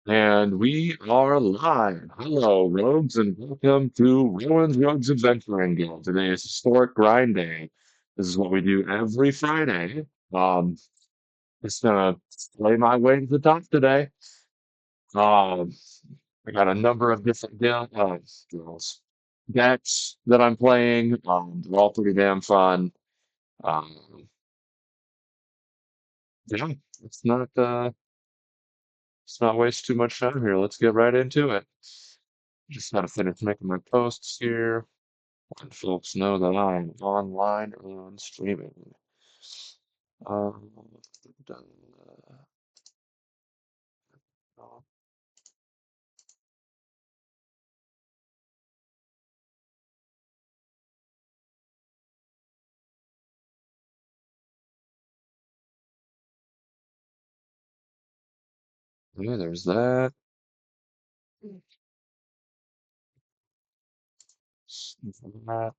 And we are live. Hello, rogues, and welcome to Rowan's Rogues Adventuring Guild. Today is Historic Grind Day. This is what we do every Friday. Um, just gonna play my way to the top today. Um, I got a number of different skills, decks that I'm playing. They're all pretty damn fun. Um, yeah, it's not let's not waste too much time here. Let's get right into it. Just gotta finish making my posts here. And folks know that I'm online and streaming. Um, done, uh, yeah, there's that. That.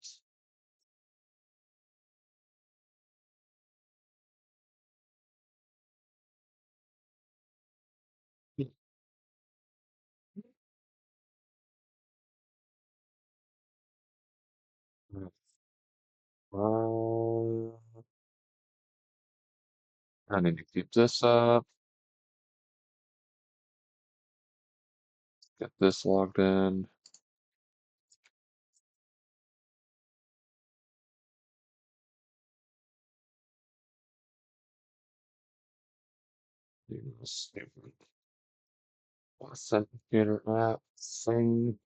Uh, I need to keep this up. Get this logged in. Use authenticator app thing.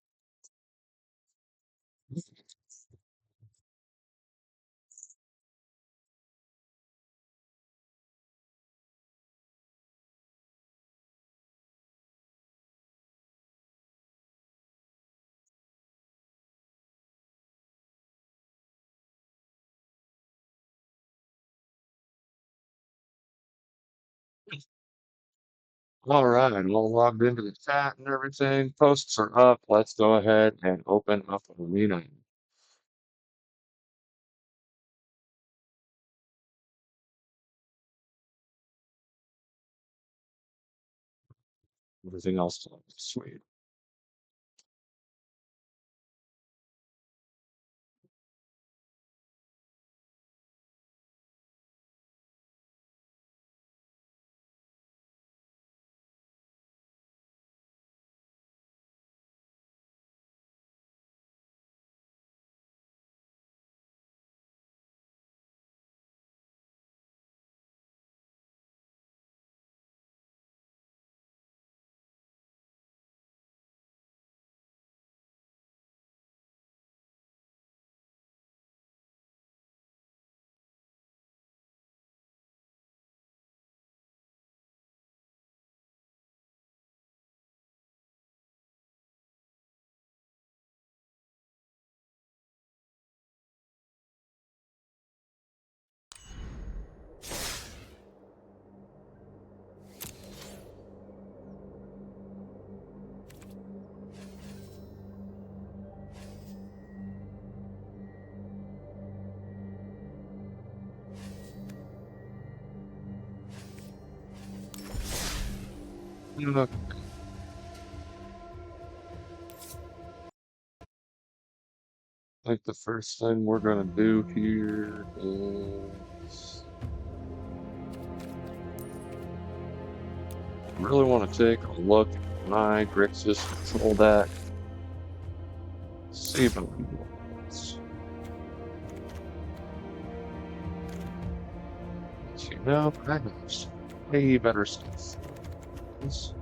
All right, all logged into the chat and everything. Posts are up. Let's go ahead and open up Arena. Everything else looks sweet. Look, like the first thing we're gonna do here is really want to take a look at my Grixis Control deck. See if I can do this. You know, I have way better stuff. This-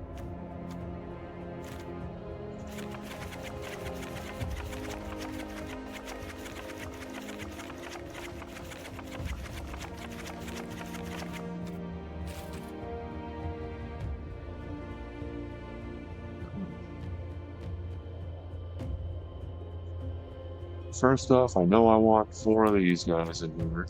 First off, I know I want 4 of these guys in here.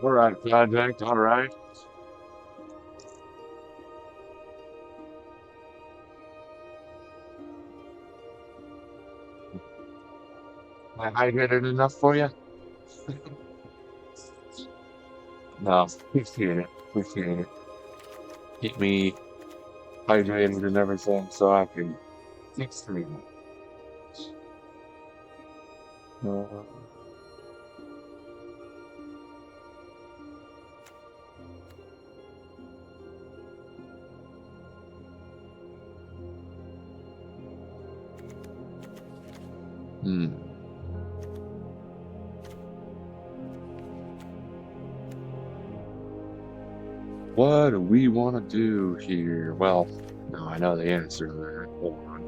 All right, project. All right. I hydrated enough for you? No, appreciate it. Appreciate it. Keep me hydrated and everything so I can keep streaming. Uh, hmm. What do we want to do here? Well, no, I know the answer to that. Hold on.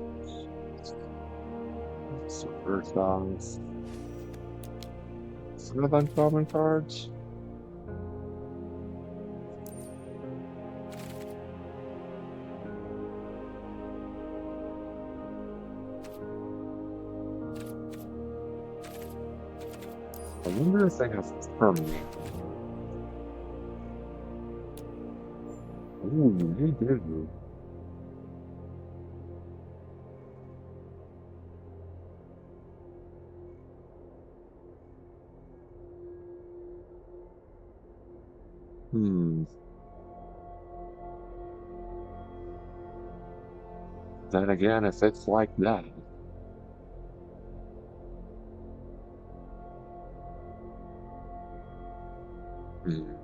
So first off, 5 uncommon cards. I wonder if they have permanent. Ooh, they do. Hmm. Then again, if it's like that, hmm.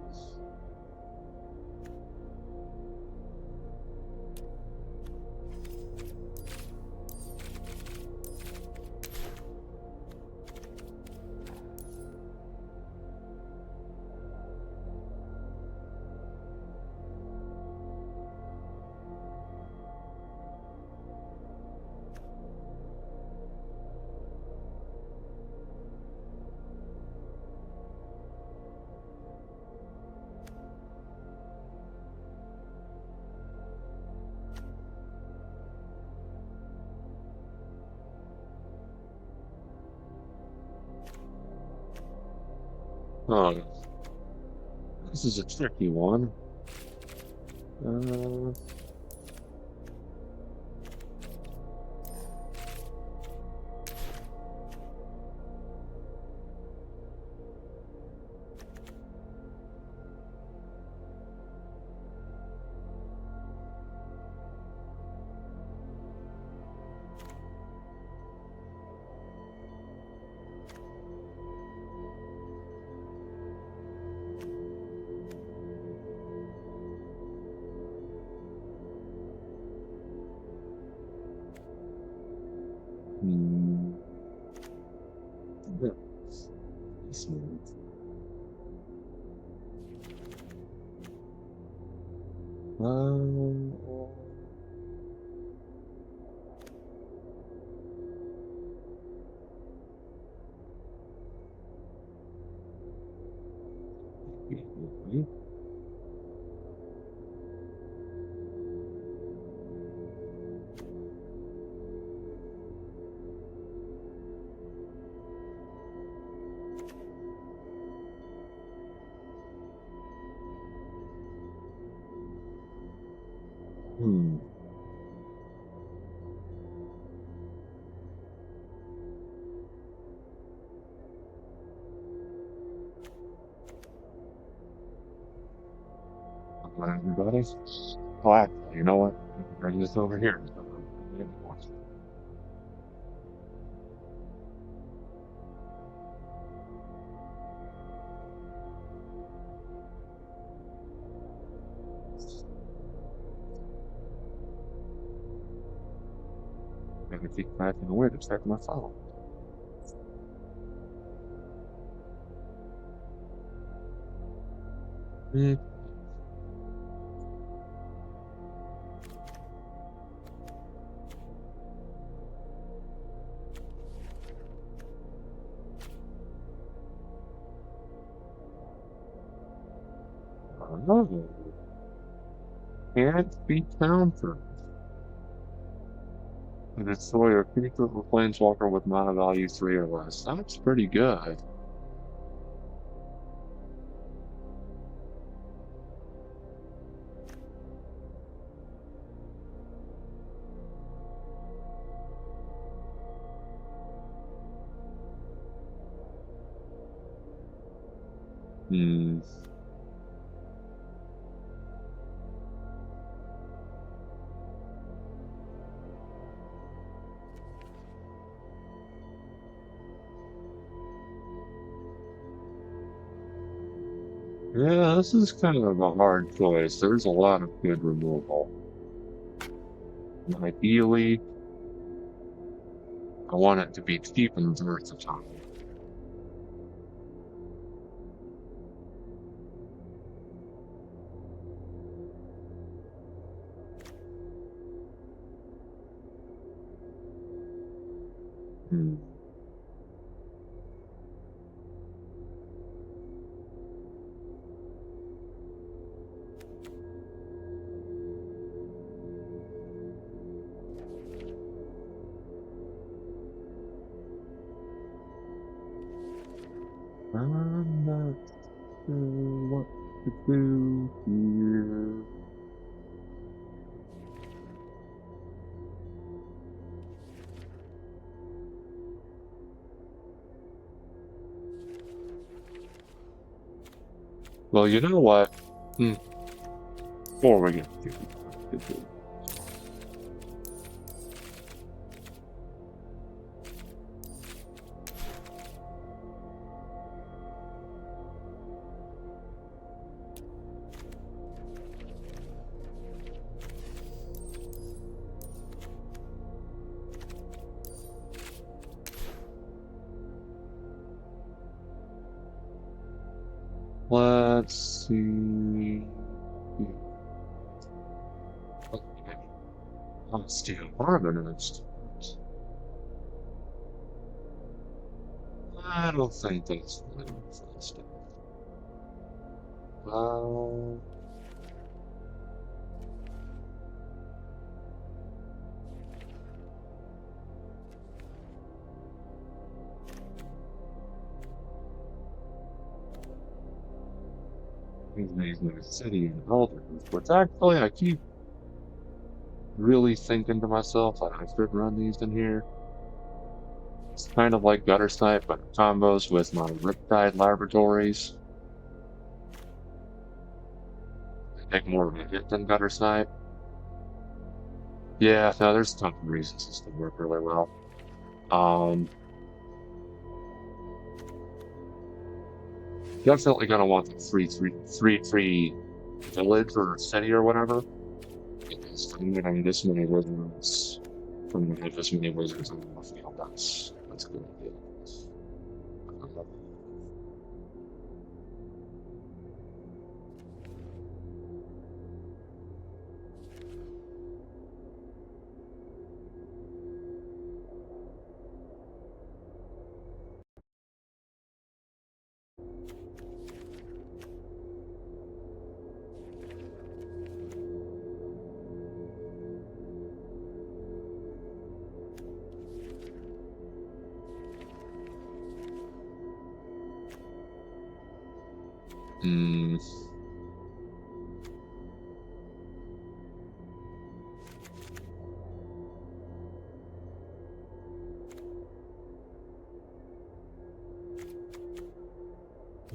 Oh, this is a tricky one. Uh, hmm. Yeah, smooth. Um, hmm. Come on, everybody. Oh, actually, you know what? I can bring this over here. I can keep cracking away to check my phone. Hmm. Oh, can't be countered. And destroy a creature or planeswalker with mana value 3 or less. That's pretty good. Hmm. Yeah, this is kind of a hard choice. There's a lot of good removal. And ideally, I want it to be cheap and versatile. Hmm. I'm not sure what to do here. Well, you know what? Hmm. Before we get too far into it, let's see. Okay. Let's do harmonized. I don't think that's really first. Uh, he's in the city and elders, but actually I keep really thinking to myself that I should run these in here. It's kind of like gutter snipe, but it combos with my Riptide Laboratories. They take more of a hit than gutter snipe. Yeah, no, there's a ton of reasons this could work really well. Um, Definitely gonna want the free village or city or whatever. Because getting this many wizards from this many wizards on the field, that's a good idea. Hmm.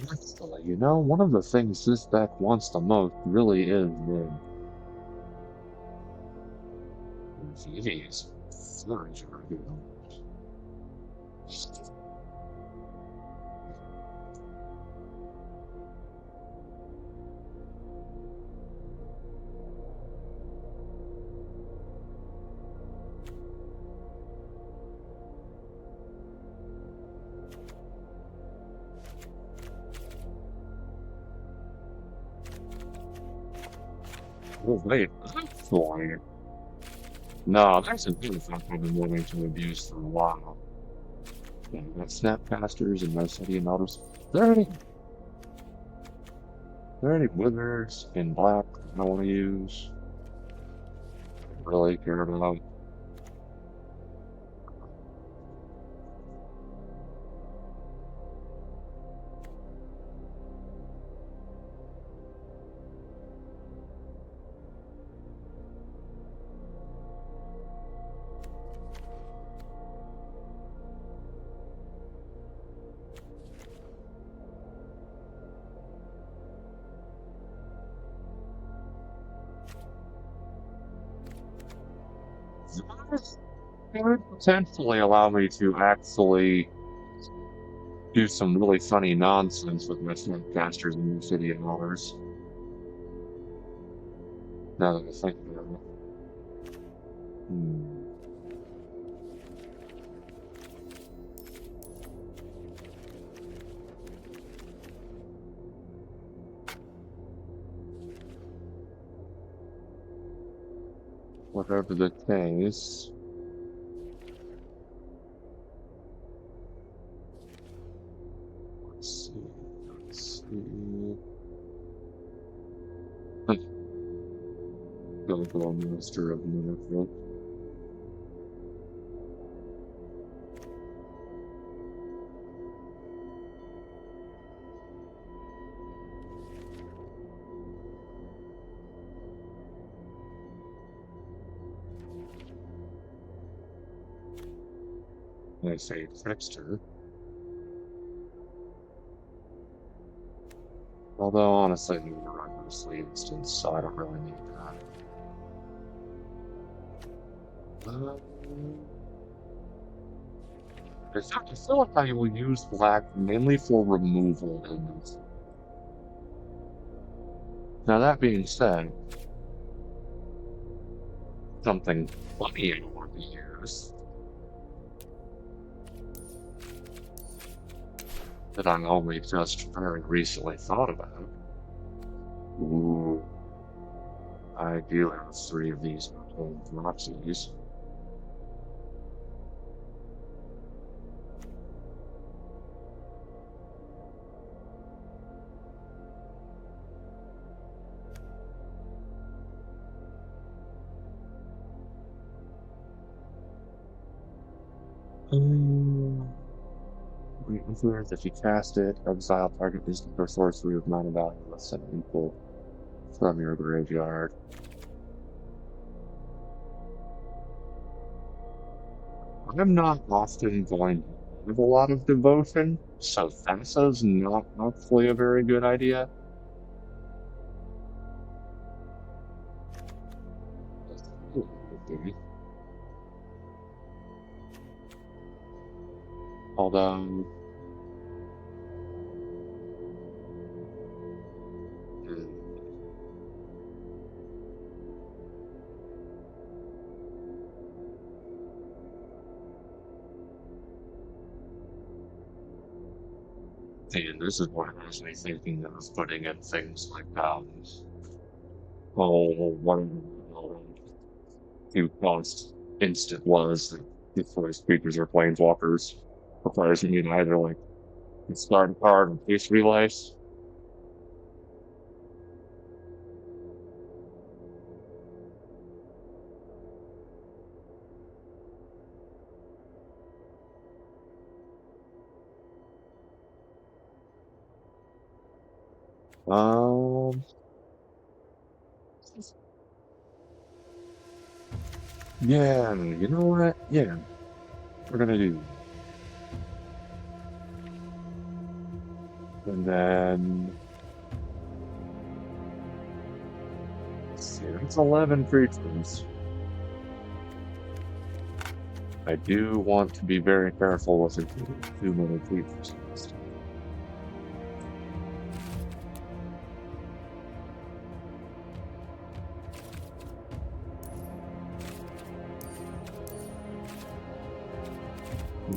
Actually, you know, one of the things this deck wants the most really is the VODs. Thurs are good. Oh, wait, actually, no, that's a good effect I've been wanting to abuse for a while. Yeah, I got Snapcasters and most city and others. There any wizards in black I want to use? Really care about? It would potentially allow me to actually do some really funny nonsense with my casters and new city and others. Now that I think about it. Hmm. Whatever the case. Let's see. Let's see. Political Minister of Minnesota. I say Trickster. Although honestly, I need to run mostly instance, so I don't really need that. I feel like I will use black mainly for removal elements. Now that being said, something funny I want to use that I only just very recently thought about. Ooh, I do have 3 of these Roxy's. Influence, if you cast it, exile target instant or sorcery with mana value less than equal from your graveyard. I'm not often going to have a lot of devotion, so Thassa's not actually a very good idea. Although, and this is what has me thinking of putting in things like, whatever two cost instant was that force creatures or planeswalkers requires you to either like discard a card or face relays. Um, yeah, you know what? Yeah, we're gonna do. And then, let's see, that's 11 creatures. I do want to be very careful with including too many creatures.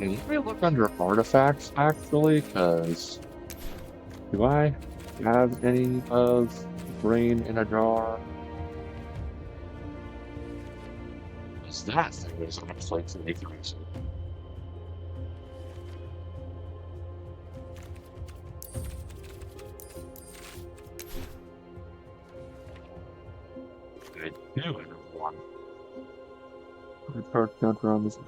And let me look under artifacts actually, because do I have any of Brain in a Jar? Because that thing is actually pretty crazy. I do have one. The card counter on this thing,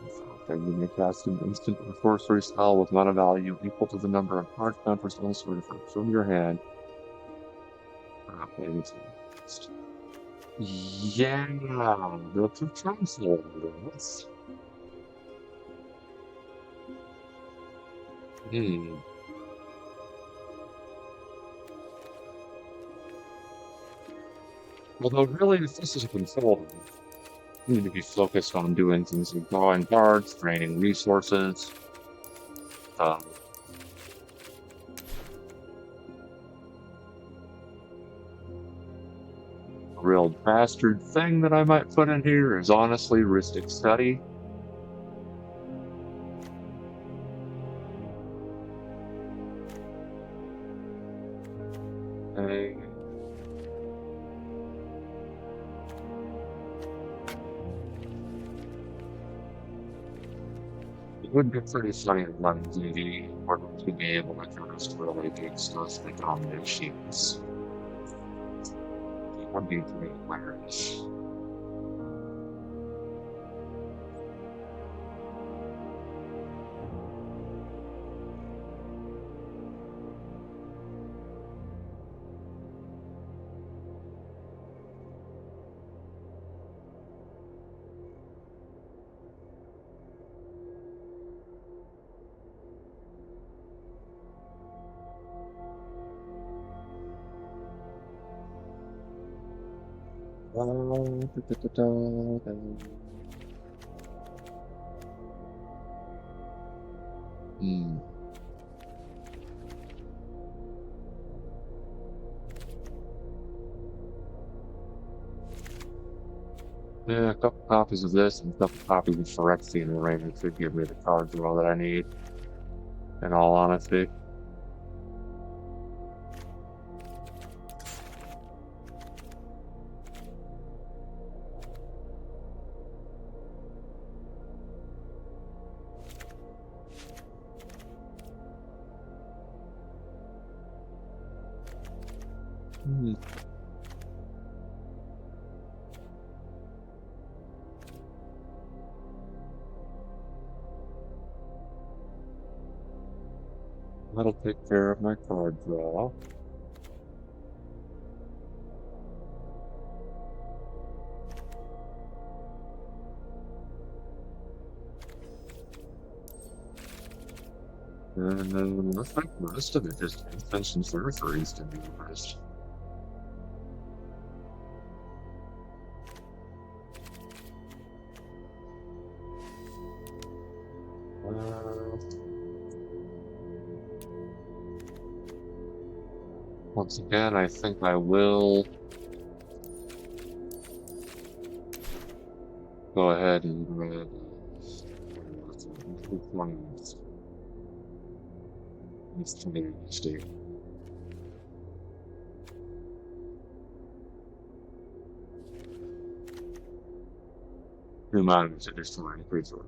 you may cast an instant or sorcery spell with mana value equal to the number of card counters elsewhere from your hand. Yeah, the potential of this. Hmm. Although really, if this is a control, need to be focused on doing things like drawing cards, draining resources. Um, a real bastard thing that I might put in here is honestly Ristic Study. Uh, It would be pretty funny to run DD or to be able to cast really big stuff like combinations. It would be pretty hilarious. Hmm. Yeah, a couple copies of this and a couple copies of Phyrexian Arraignment should give me the card draw that I need, in all honesty. Hmm. That'll take care of my card draw. And then I think the rest of it just infants and sorceries to be honest. Uh, Once again, I think I will go ahead and grab it's 20 state. Two mountains at this time, pretty sure.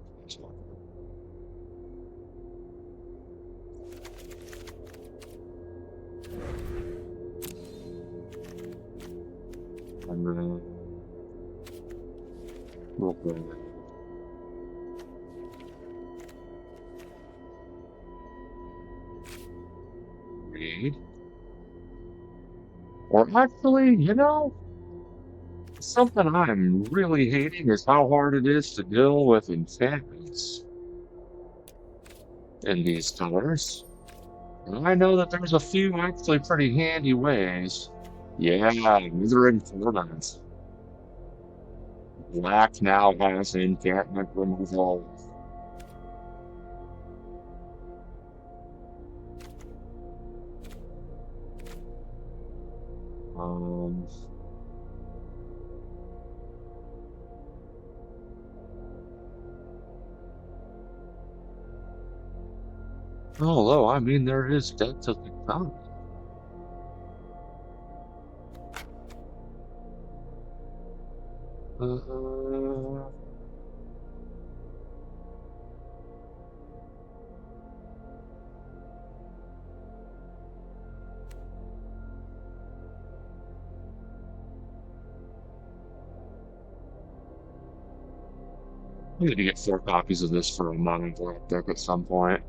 And then we'll bring it. Read. Or actually, something I'm really hating is how hard it is to deal with enchantments in these colors. And I know that there's a few actually pretty handy ways. Yeah, Withering Torment. Black now has enchantment removal. Um, Although, I mean, there is Depth of the Fountain. Uh, I need to get 4 copies of this for a mono black deck at some point.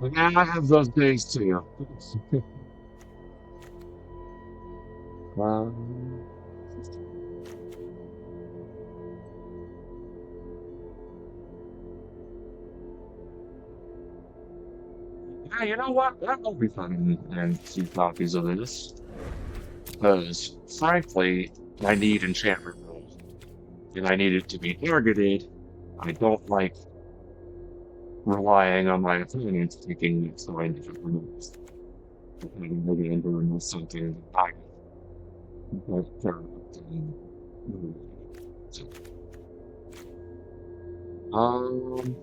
Yeah, I have those days too. Um, yeah, you know what? That will be fun and see copies of this. Because, frankly, I need enchantment rules. And I need it to be targeted. I don't like relying on my opponents taking next line different rules. Maybe I'm doing something I don't care about doing. So, um,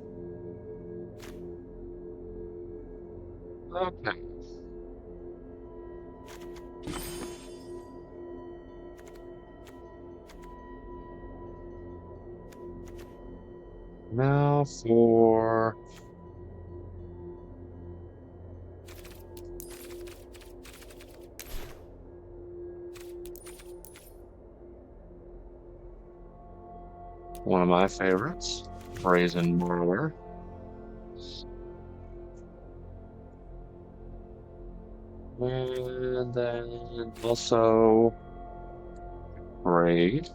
okay. Now for one of my favorites, Brazen Marler. And then also Braid.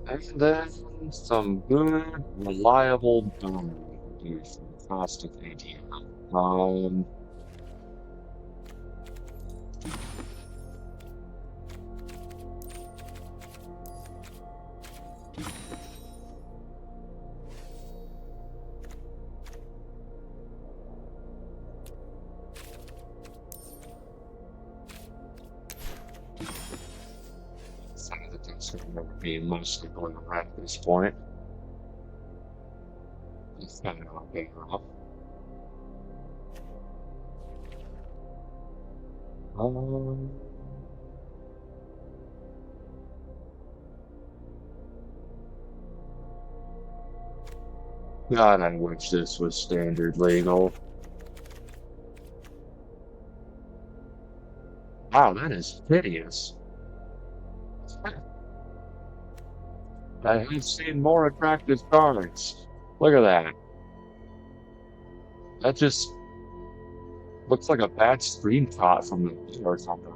And then some good, reliable dome would be a fantastic idea. Um, some of the things that would be mostly going around at this point. It's kind of not better off. Um, God, I wish this was standard legal. Wow, that is hideous. I have seen more attractive cards. Look at that. That just looks like a bad screenshot from the or something.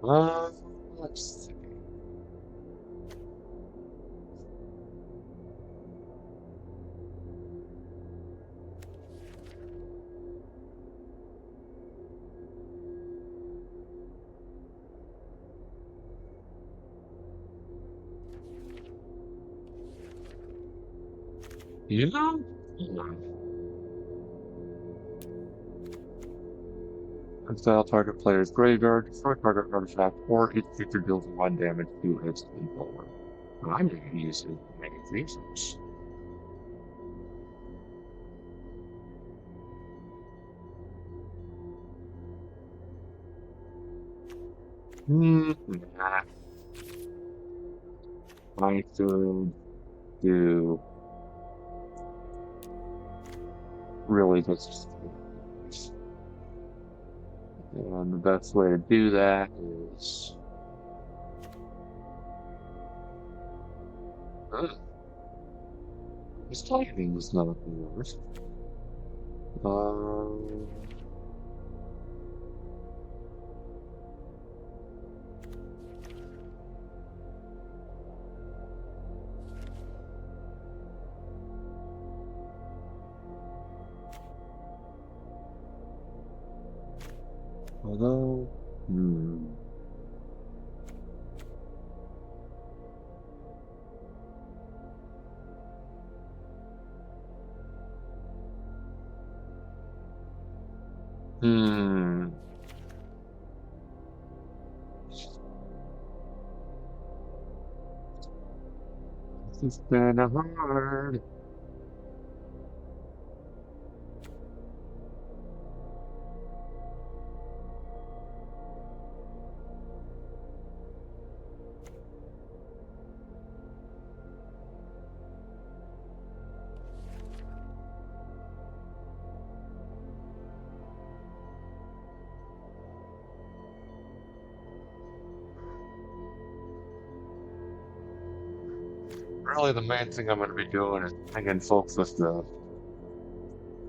Uh, let's see. You know? Exile target player's graveyard, destroy target artifact, or each creature deals 1 damage to its controller. I'm going to use it in many reasons. Nah. I should do really just. And the best way to do that is. This typing was not the worst. Um, although, hmm. Hmm. This is kind of hard. really the main thing I'm going to be doing is hanging folks with the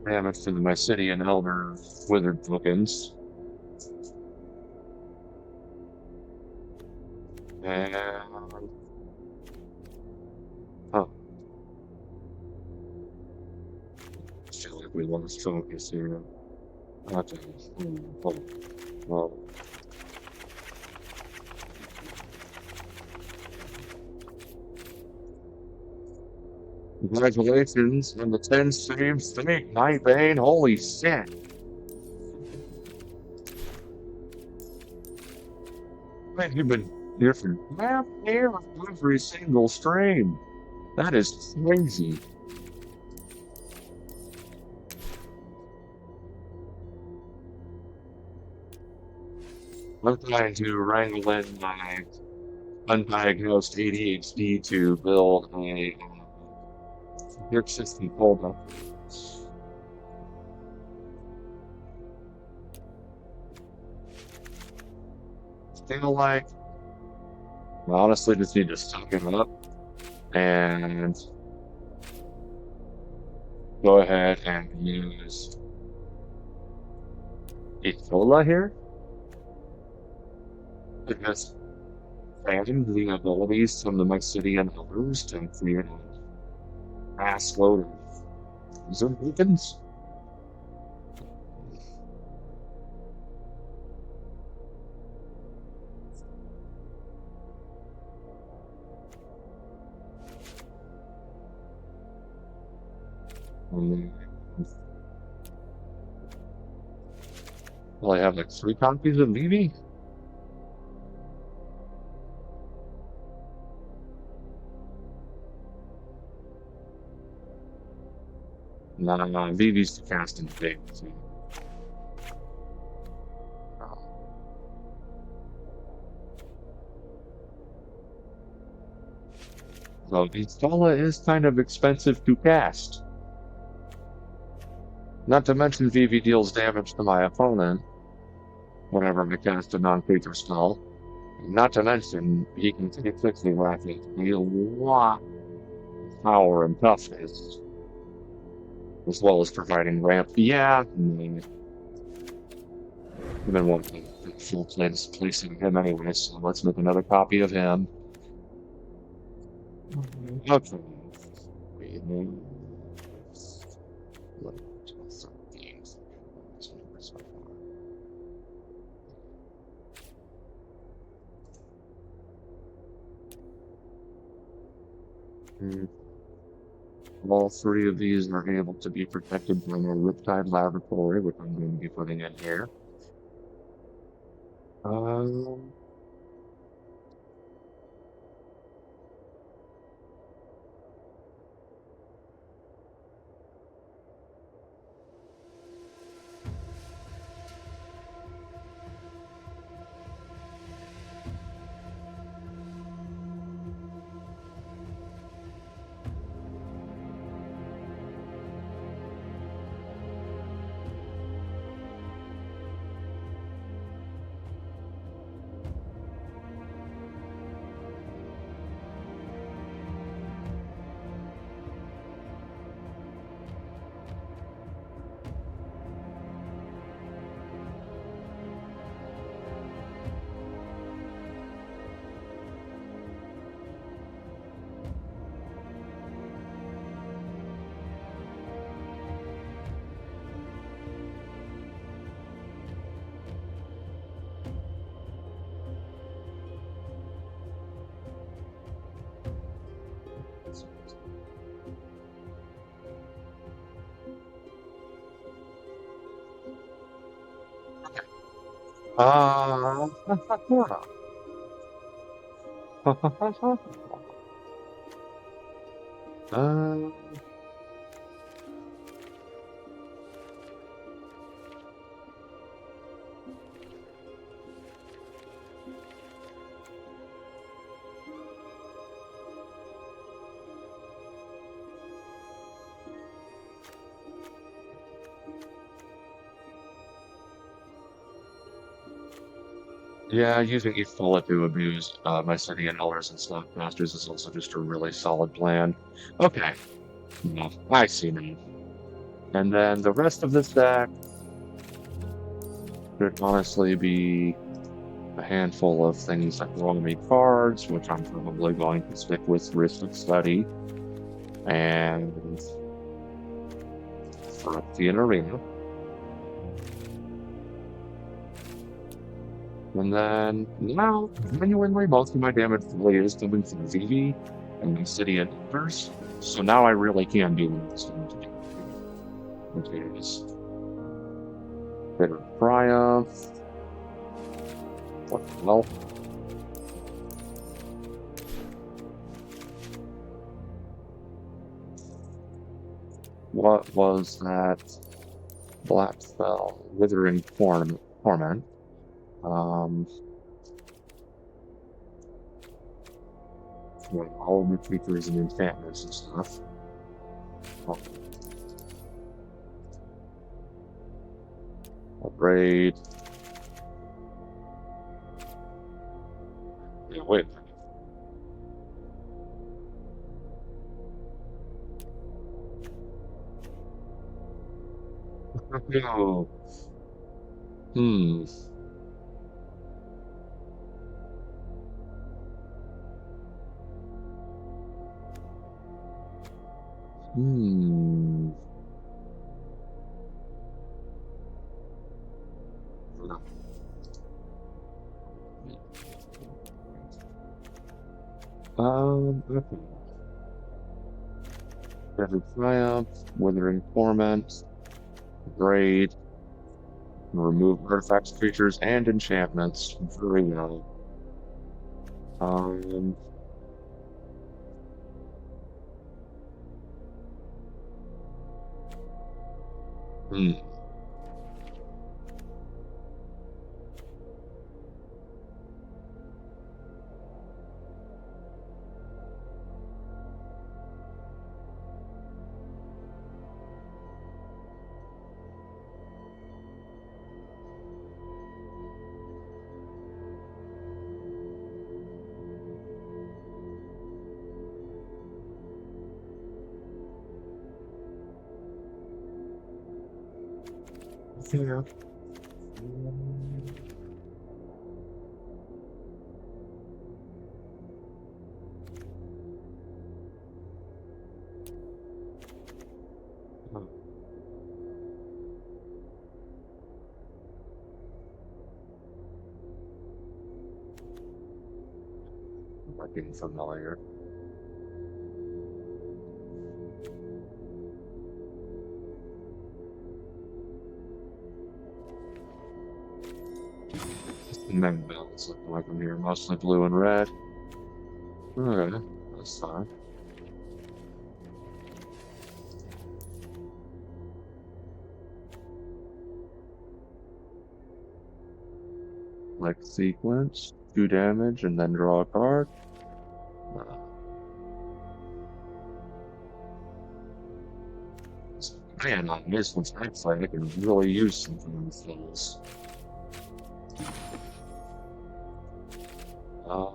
damage to my city and elder wizard tokens. And oh, I feel like we lost focus here. Okay. Oh, well, congratulations on the 10 save state, Night Bane. Holy shit. Man, you've been here for half year of every single stream. That is crazy. I'm trying to wrangle in my undiagnosed ADHD to build a Grixis Control. Feel like I honestly just need to stock him up and go ahead and use Itola here. Because adding the abilities from the Mysidian elders to create a mass load of wizard beacons. Well, I have like 3 copies of Vivi. Nah, Vivi's the casting thing. So Installa is kind of expensive to cast. Not to mention Vivi deals damage to my opponent whenever I cast a non-creature spell. Not to mention he can quickly rapid a lot of power and toughness, as well as providing ramp. Yeah, I've been wanting full placing him anyway, so let's make another copy of him. Okay. All 3 of these are able to be protected by my Riptide Laboratory, which I'm going to be putting in here. Um, uh, uh, Yeah, using each bullet to abuse my city and elders and slot masters is also just a really solid plan. Okay, yeah, I see now. And then the rest of this deck should honestly be a handful of things that draw me cards, which I'm probably going to stick with Ristic Study and Phyrexian Arena. And then now, genuinely, most of my damage really is coming from Vivi and my city and Thurs. So now I really can do what it's going to do. Which is Bitter Triumph. What the hell? What was that black spell? Withering Torment. Um, yeah, all of the creatures and enchantments and stuff. Oh, upgrade. Yeah, wait. No. Hmm. Hmm. Okay. Desert Triumph, Withering Torment, Grade, remove artifacts, creatures, and enchantments. Very well. Um, hmm. Yeah. Hmm. Looking familiar. Main builds looking like I'm here, mostly blue and red. Okay, that's fine. Like sequence, 2 damage, and then draw a card. Uh, Man, on this one's actually I can really use some of these things. Uh,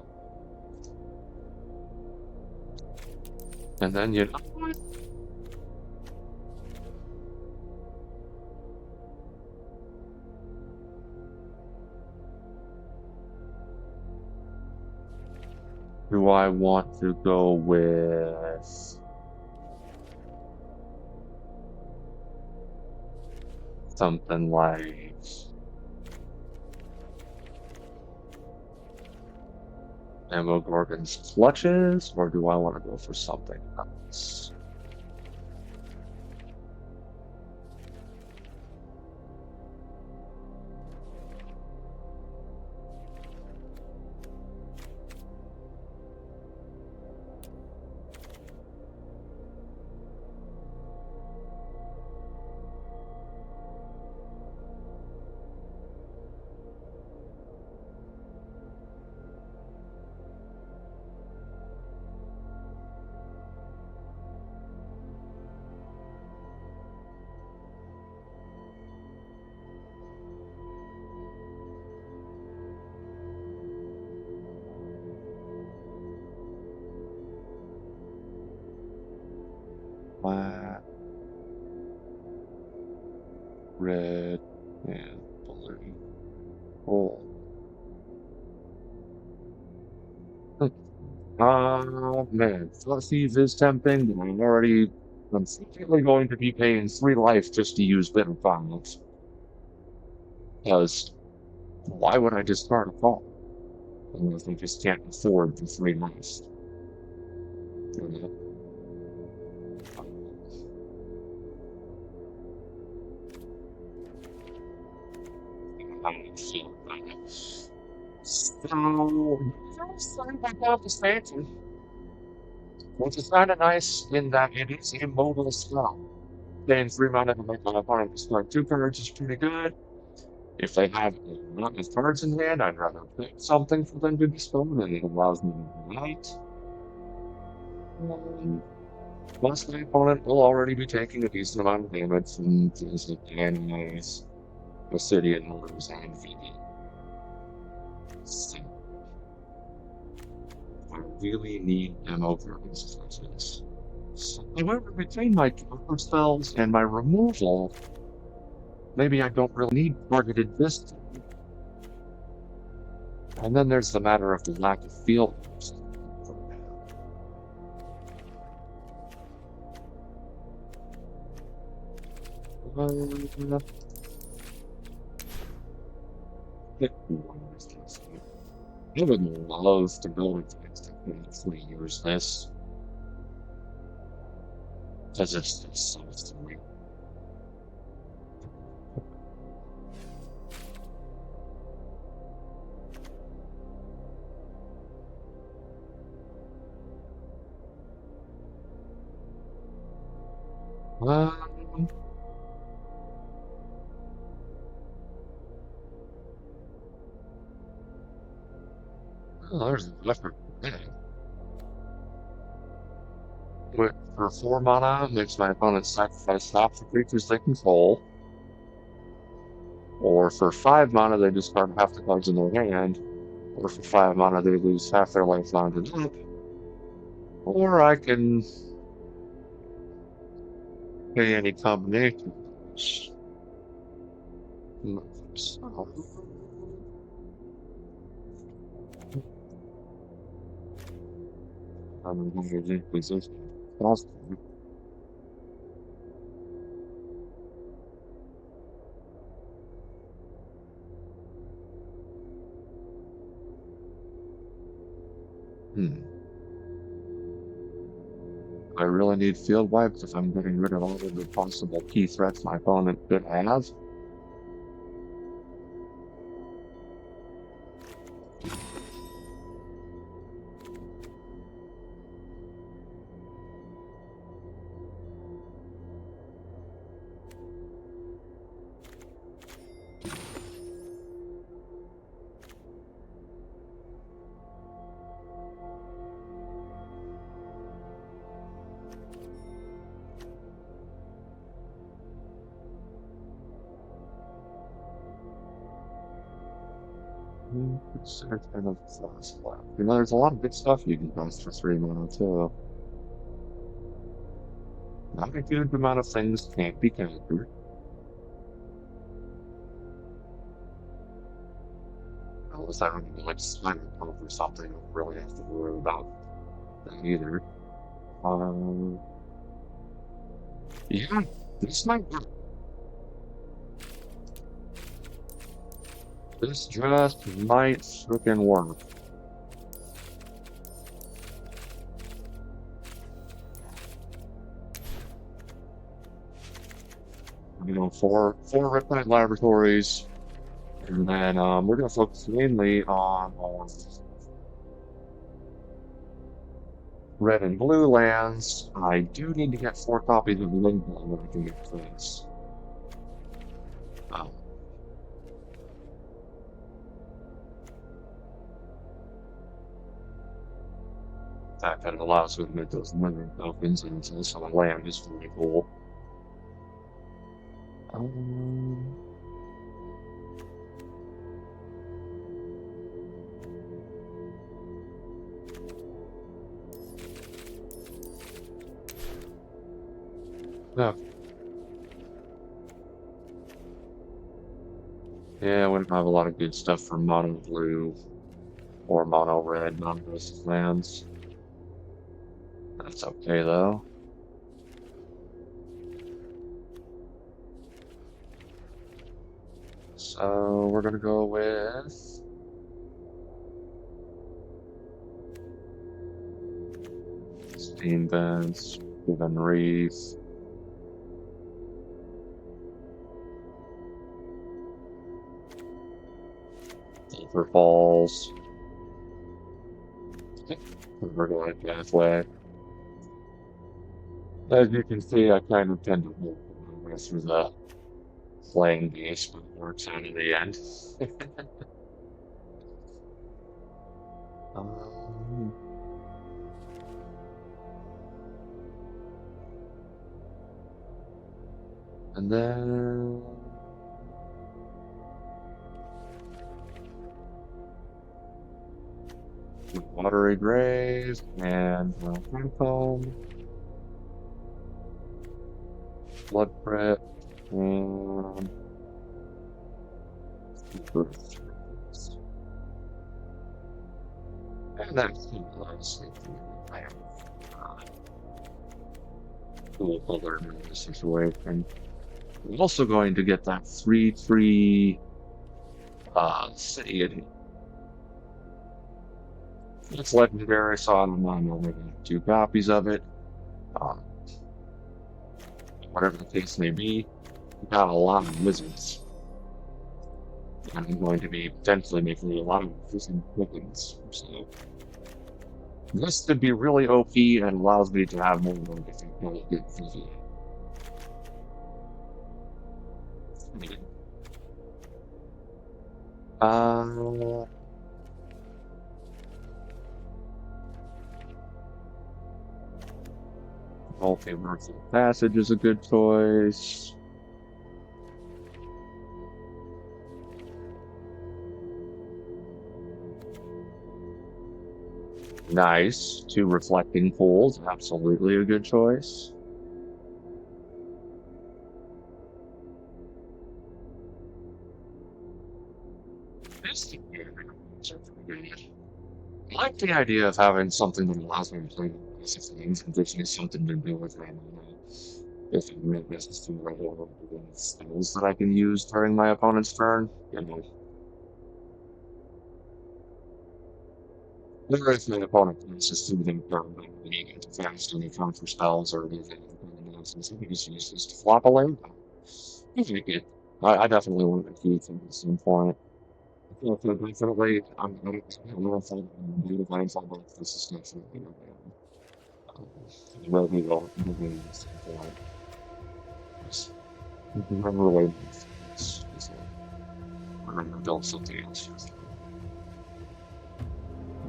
and then you know what? Do I want to go with something like Demogorgon's Clutches, or do I want to go for something else? black, red, and blue. Cool. Man, Fluffy is tempting, but I'm secretly going to be paying 3 life just to use Bitter Violence. Because why would I discard a call? Unless I just can't afford the 3 life. You So, that's about the same. Which is kind of nice in that it is a mobile spell. Paying 3 mana to make my opponent discard 2 cards is pretty good. If they have a lot of cards in hand, I'd rather pick something for them to dispel, and it allows me to write. Plus, my opponent will already be taking a decent amount of damage from things like Animes, Obsidian Murders, and VD. So, I really need ammo for instances. However, between my counter spells and my removal, maybe I don't really need targeted distance. And then there's the matter of the lack of field. I would love to go into actually use this because it's just so silly. Um, oh, there's a different thing. For 4 mana, makes my opponent sacrifice half the creatures they control. Or for 5 mana, they discard half the cards in their hand. Or for 5 mana, they lose half their life rounded up. Or I can pay any combination. So, I'm going to position. I really need field wipes if I'm getting rid of all of the possible key threats my opponent could have. It's kind of fast left. There's a lot of good stuff you can cast for 3 mana too. Not a huge amount of things can't be countered. Unless I really like Spider Pump or something, I don't really have to worry about that either. Um, yeah, this might work. This just might freaking work. Four Riptide Laboratories, and then we're going to focus mainly on red and blue lands. I do need to get 4 copies of Limbo when I can get things. Fact that it allows me to make those limited tokens, and it's also a land is really cool. Yeah. Yeah, we don't have a lot of good stuff for mono blue or mono red, mono basic lands. That's okay though. So we're gonna go with Steam Vents, Given Reef, Sulphur Falls. We're going pathway. As you can see, I kind of tend to go through the playing base, but it works out in the end. Um, and then Watery Grave and Honeycomb, Blood Crypt, and and that's honestly I have cool color in this situation. I'm also going to get that 3/3 city in. It's legendary, so I'm only going to 2 copies of it. Um, whatever the case may be, we've got a lot of wizards. And I'm going to be potentially making a lot of different tokens. So this could be really OP and allows me to have more different kind of good fizzy. Uh, Multiversal Passage is a good choice. Nice. 2 Reflecting Pools, absolutely a good choice. This I like the idea of having something that allows me to play basic things and gives me something to do with them. If it make this to regular skills that I can use during my opponent's turn, you know. Or if my opponent places soothing turn, but you get to fast any counter spells or anything nonsense, you can just use this to flop a land. I think it. I definitely want to keep it at some point. I feel like definitely I'm gonna find beautiful mindful about this is definitely where we go moving this point. Just remember way we're gonna build something else.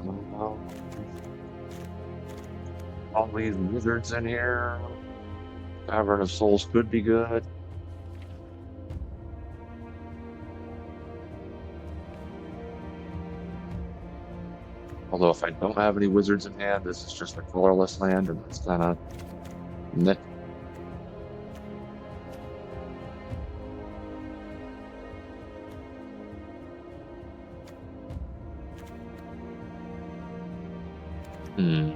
Um, all these wizards in here. Cavern of Souls could be good. Although if I don't have any wizards in hand, this is just a colorless land, and it's kind of nit. Hmm.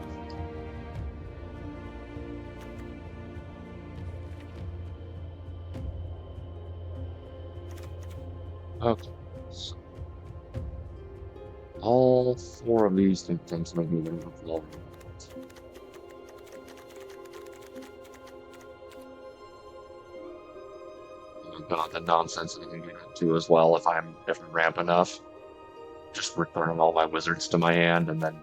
Okay. So all 4 of these things might be overflowing. Got the nonsense that I can get into as well if I'm ramp enough. Just returning all my wizards to my hand and then.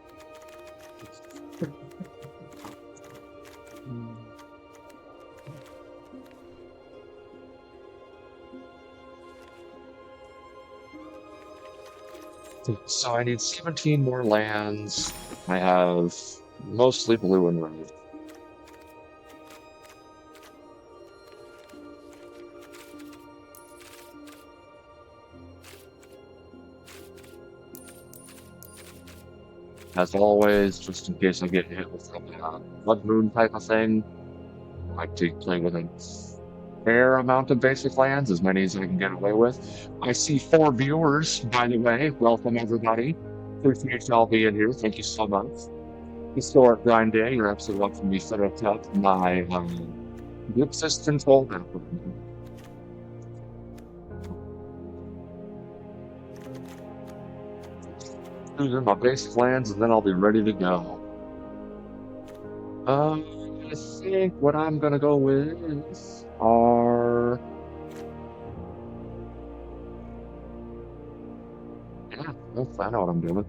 So I need 17 more lands. I have mostly blue and red. As always, just in case I get hit with a blood moon type of thing, like to play with a fair amount of basic lands, as many as I can get away with. I see 4 viewers, by the way. Welcome, everybody. Appreciate y'all being here. Thank you so much. Historic Grind Day, you're absolutely welcome to be set up my Grixis Control network. These are my basic lands, and then I'll be ready to go. I think what I'm gonna go with are, yeah, I know what I'm doing.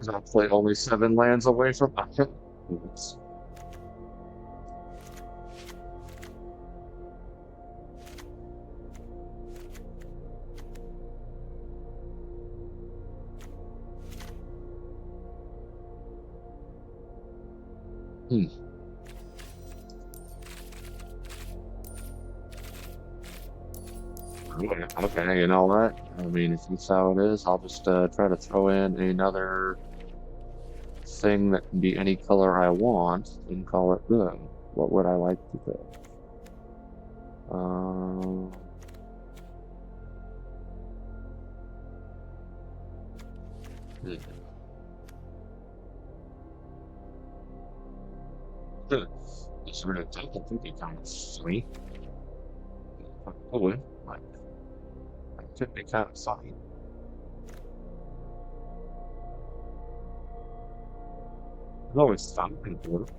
I'll play only 7 lands away from. Oops. Okay, you know what? I mean, if that's how it is, I'll just try to throw in another thing that can be any color I want and call it good. What would I like to do? It's really technically kind of sweet. Oh, like, it could be kind of funny. There's always something for it.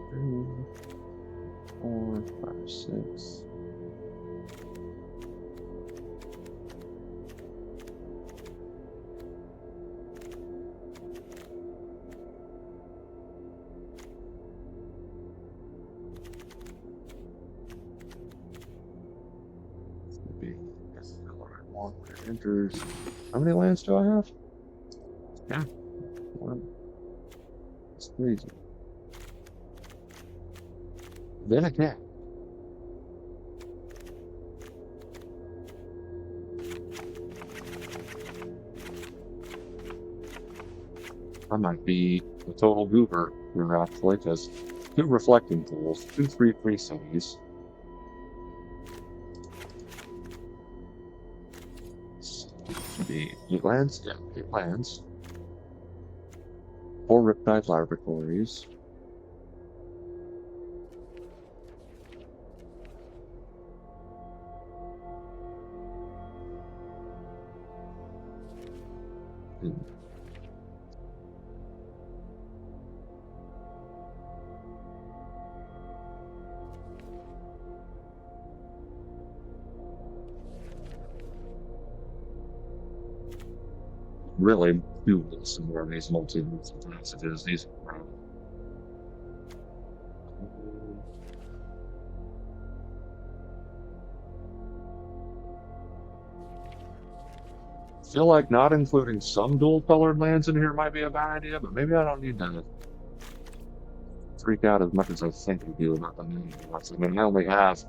Three, 4, 5, 6. Enters. How many lands do I have? Yeah. 1. That's crazy. Then again. I might be a total goober here, actually, because 2 reflecting pools, 2 3/3 cities. Be 8 lands? Yeah, 8 lands. 4 Riptide Laboratories. Really do some more of these multi-moves and passages. These are feel like not including some dual-colored lands in here might be a bad idea, but maybe I don't need to freak out as much as I think I do about the mini ones. I mean, I only have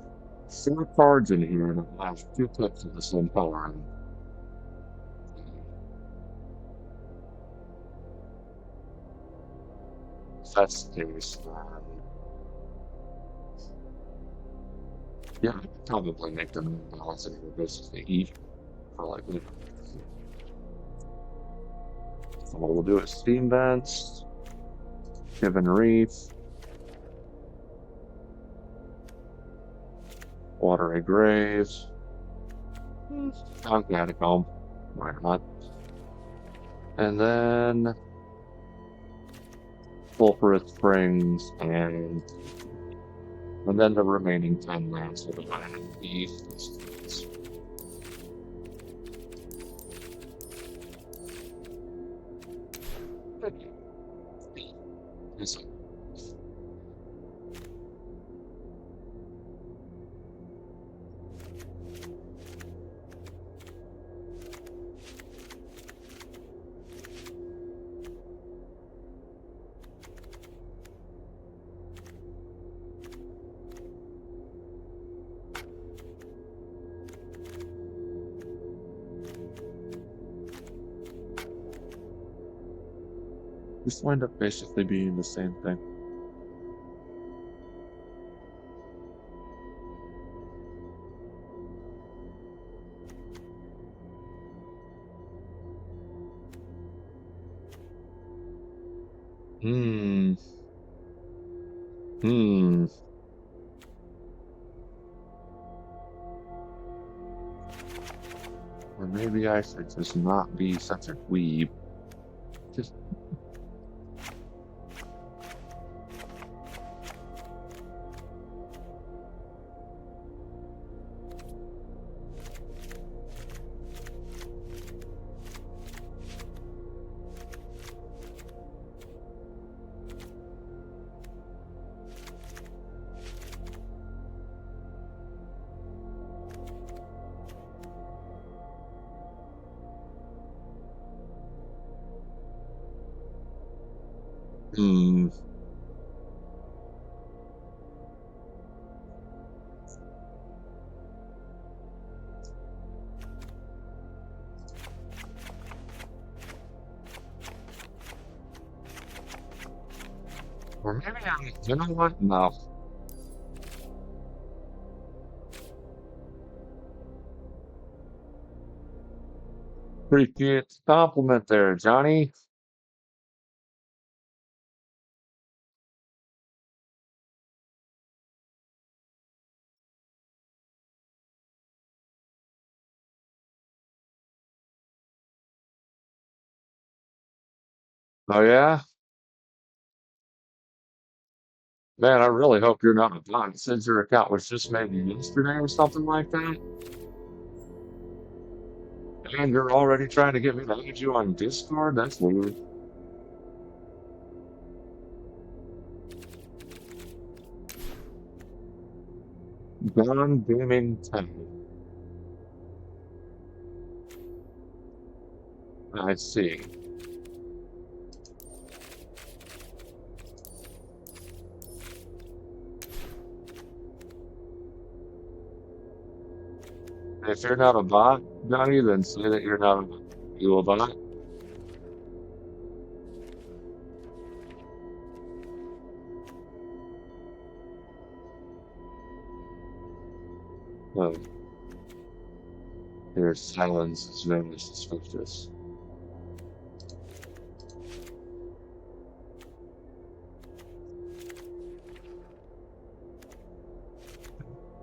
4 cards in here, and I have 2 clips of the same color. And if that's the case, yeah, I could probably make them balance it here basically even for like. So what we'll do is Steam Vents, Given Reef, Watery Graves, Catacomb, why not? And then Sulphurous Springs, and then the remaining 10 lands will be Just wind up basically being the same thing. Hmm. Hmm. Or maybe I should just not be such a dweeb. Just hmm. Or maybe you know what? No. Appreciate the compliment there, Johnny. Oh yeah? Man, I really hope you're not a bot since your account was just made yesterday or something like that. And you're already trying to get me to add you on Discord? That's weird. Gone Gaming 10. I see. If you're not a bot, Johnny, then say that you're not a bot. Oh, your silence is very suspicious.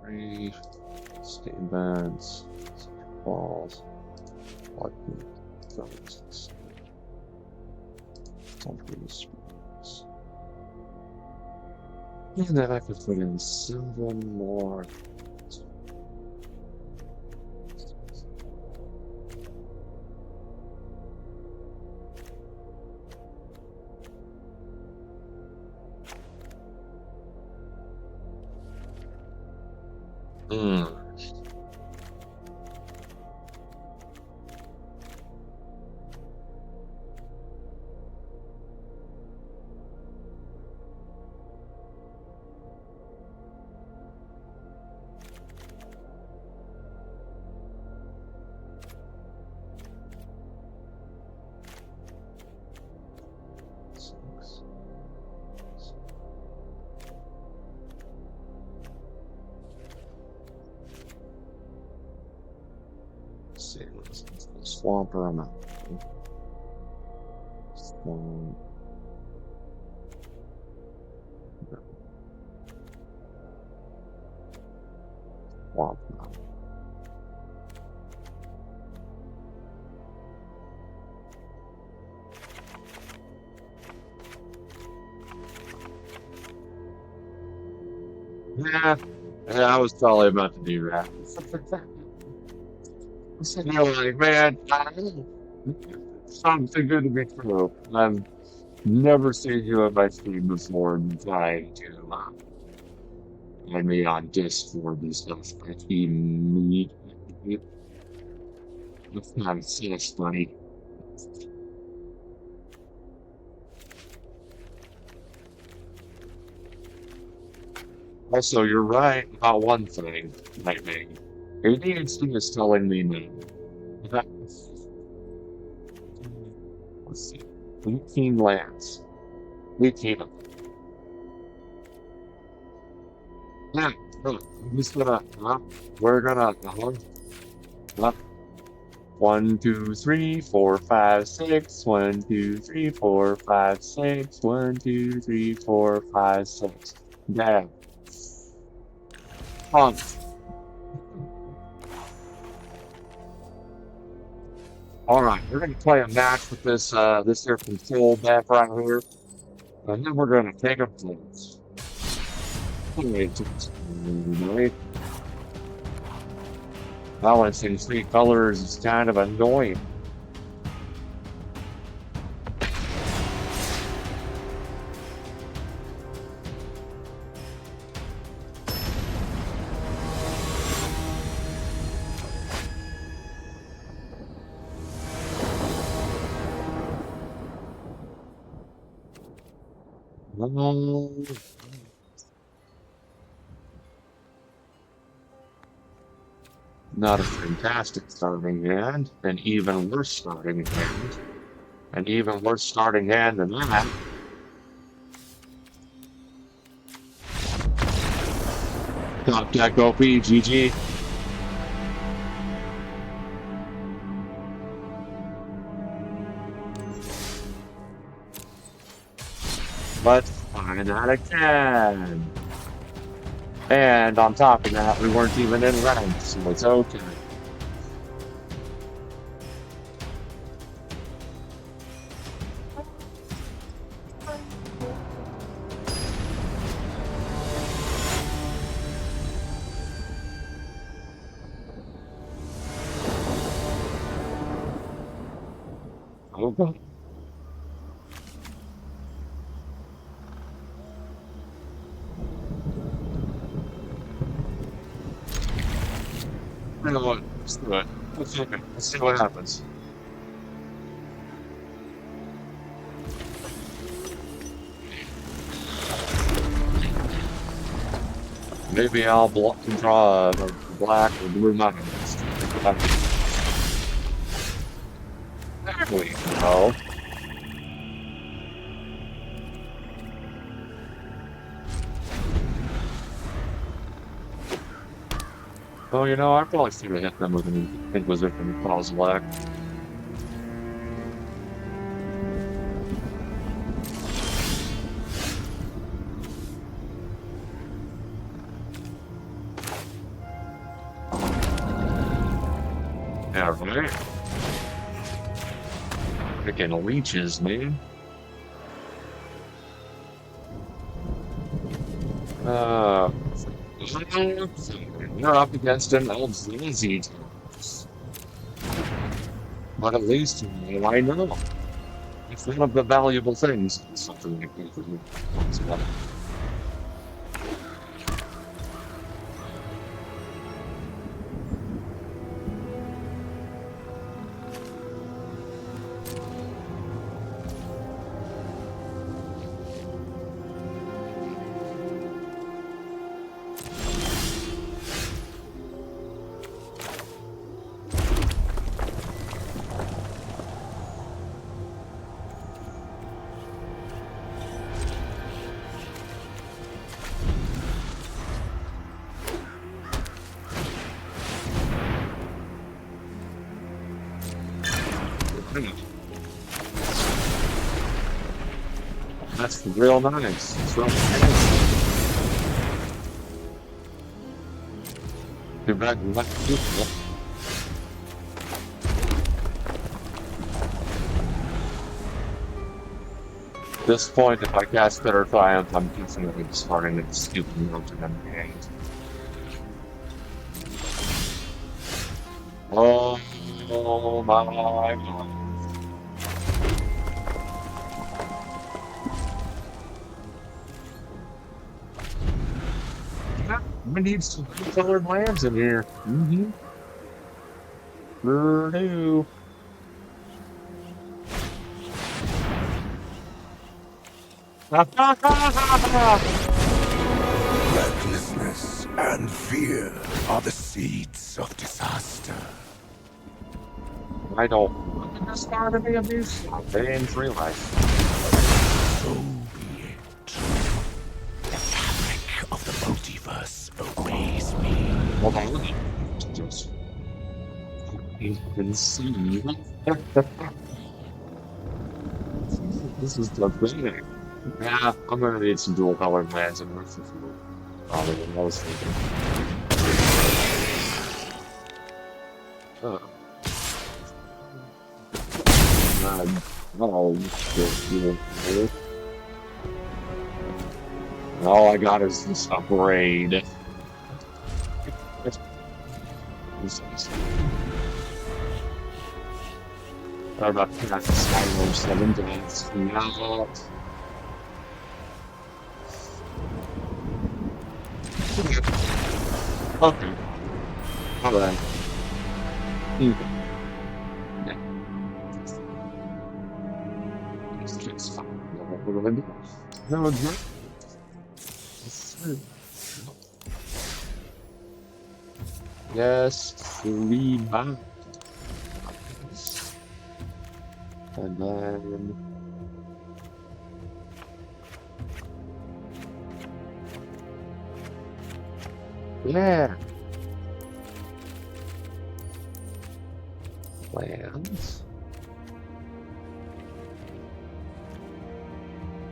Three statements, balls, lightning, thumbs, something. And then I could put in 7 more. Hmm. Six. Let's see, let's swamp or I'm out. Swamp. Swamp now. Yeah, yeah, I was totally about to do that. I'm sitting here like, man, something too good to be true. Never seen you on my stream before and trying to find me on Discord and stuff. But me, that's not so funny. Also, you're right about one thing, Lightning. ADHD is telling me no. Let's see. 18 lands. 18 of them. Yeah, look, I'm just gonna, we're gonna, uh, 1, 2, 3, 4, 5, 6. 1, 2, 3, 4, 5, 6. 1, 2, 3, 4, 5, 6. Damn. Punk. Alright, we're gonna play a match with this here control deck right here. And then we're gonna take a place. Balancing three colors is kind of annoying. Not a fantastic starting hand, an even worse starting hand, an even worse starting hand than that. Top deck OP, GG. Let's find that again. And on top of that, we weren't even in rank, so it's okay. Okay. You know what? Let's do it. Let's see what happens. Maybe I'll draw a black or blue mountain. There we go. Oh, you know, I probably should have hit them with an Inquisition Falls Black. Yeah, right? Freaking leeches, man. You're up against an Eldrazi. But at least you know I know. It's one of the valuable things. Something like that. That's real nice. It's real nice. Too bad you left the people. At this point, if I cast Bitter Triumph, I'm definitely starting to stupid mode to them games. Oh my god. We need some colored lands in here. Mm-hmm. Sure do. Recklessness and fear are the seeds of disaster. I don't want to discard any of these. I'll pay in 3 life. So be it. The fabric of the multiverse obeys me. Hold on, let me just you can see. This is the thing. Yeah, I'm gonna need some dual colored lands in Earth if you probably what I was thinking. Uh, God. Oh, shit. All I got is this upgrade. This is sorry about that. Skyrim 7 days. Not. Okay. Alright. Okay. Yeah. It's fine. What we're gonna do. No, it's not. Yes, 3 back. And then. Yeah. Lands.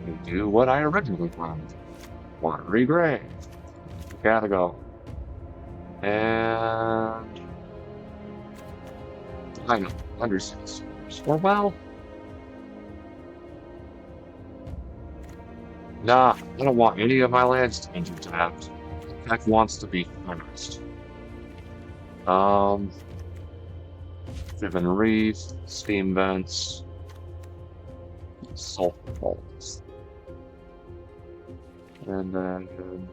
And do what I originally planned. Watery Grave. Gotta go. And. I know. Under 6. Or well. Nah, I don't want any of my lands to enter tapped. Tech wants to be finished. Um, Driven Reef, Steam Vents, Sulfur Bolts, and then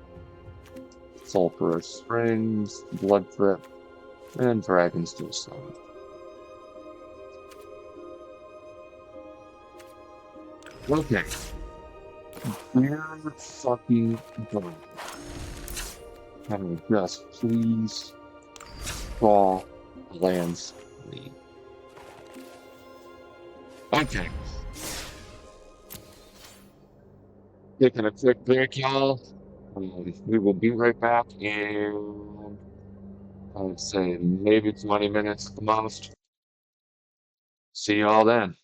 Sulphurous Springs, Blood Drip, and Dragon's Steel Stone. Okay, where fucking going? Can we just please draw lands? Okay, taking a quick break, y'all. We will be right back in, I would say, maybe 20 minutes at the most. See y'all then.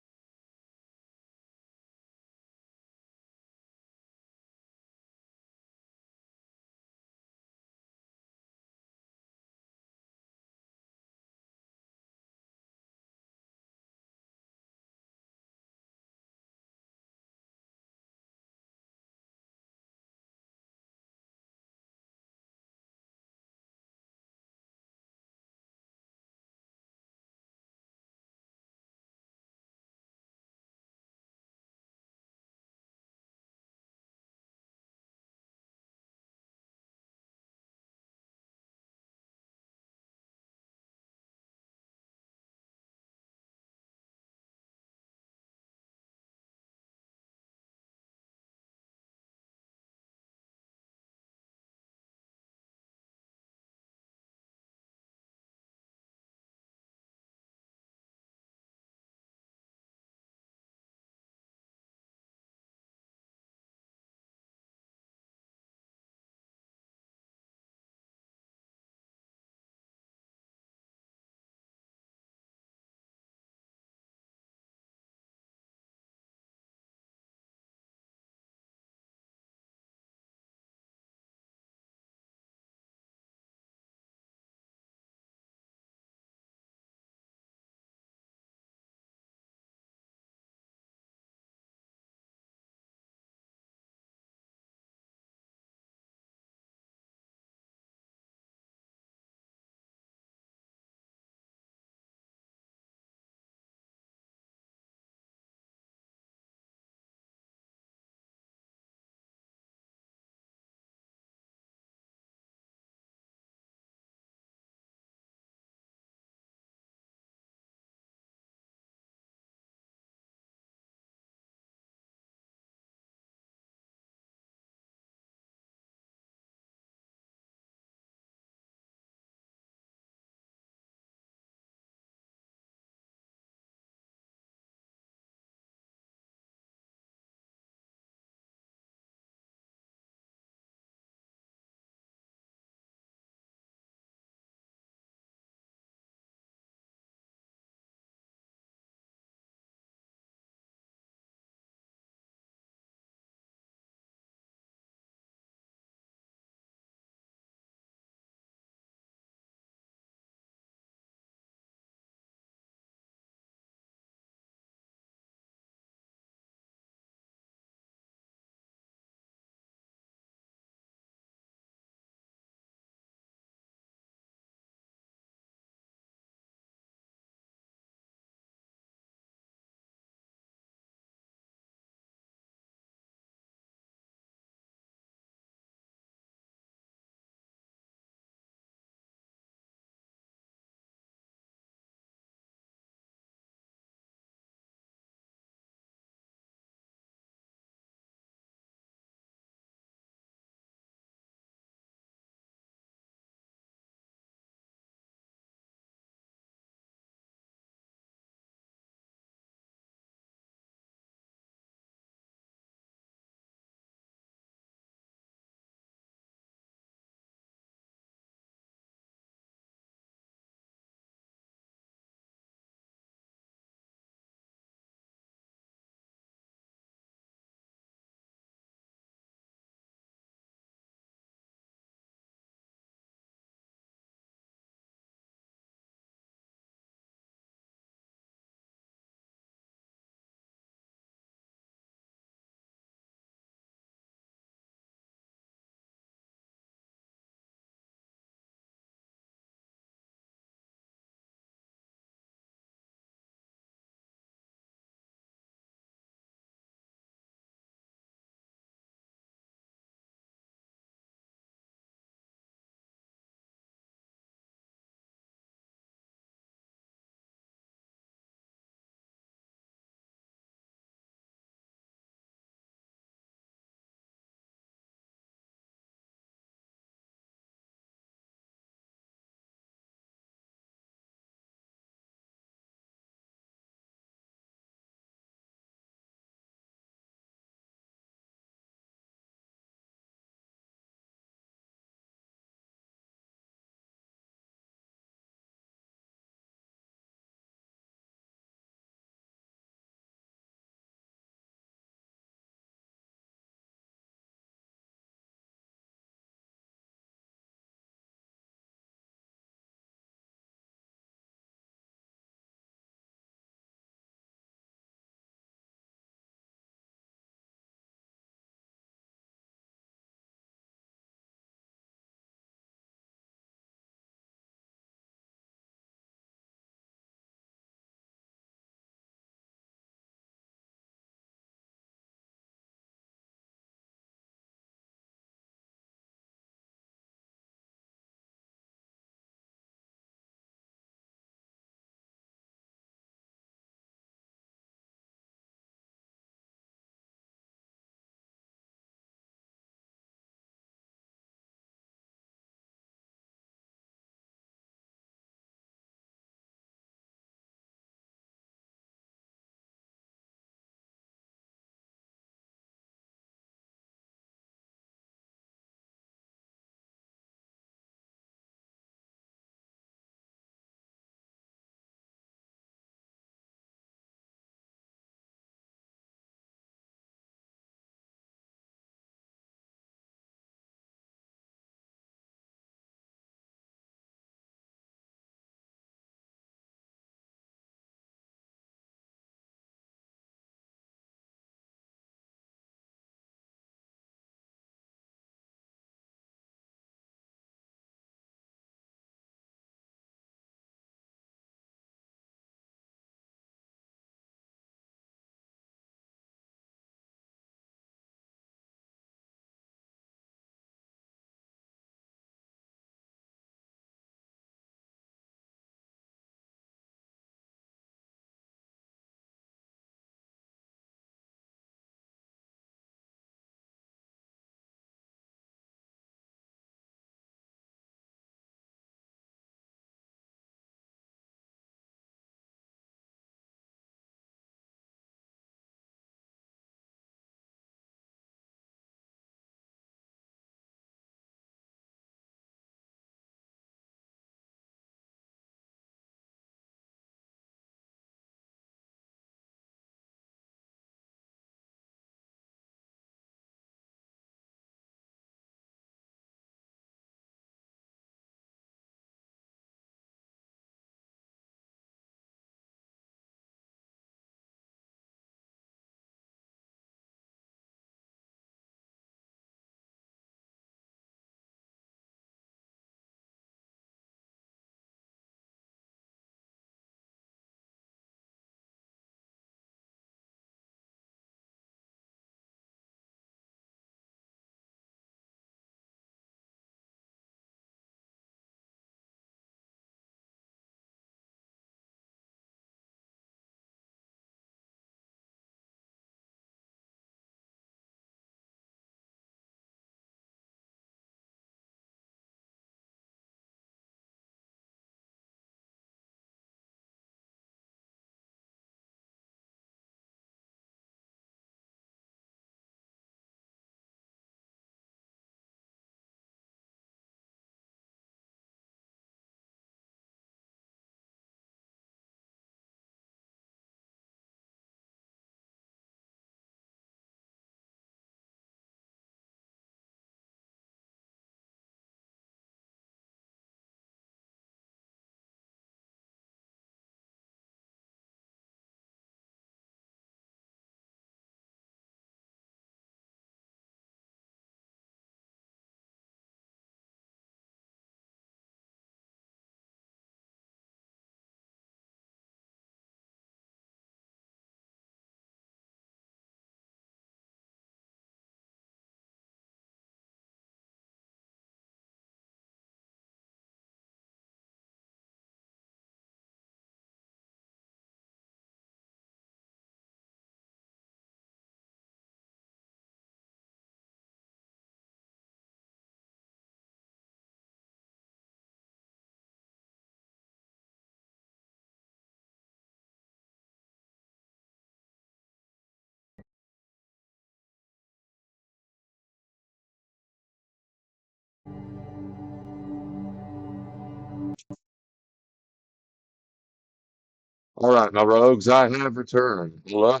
All right, my rogues, I have returned. Hello.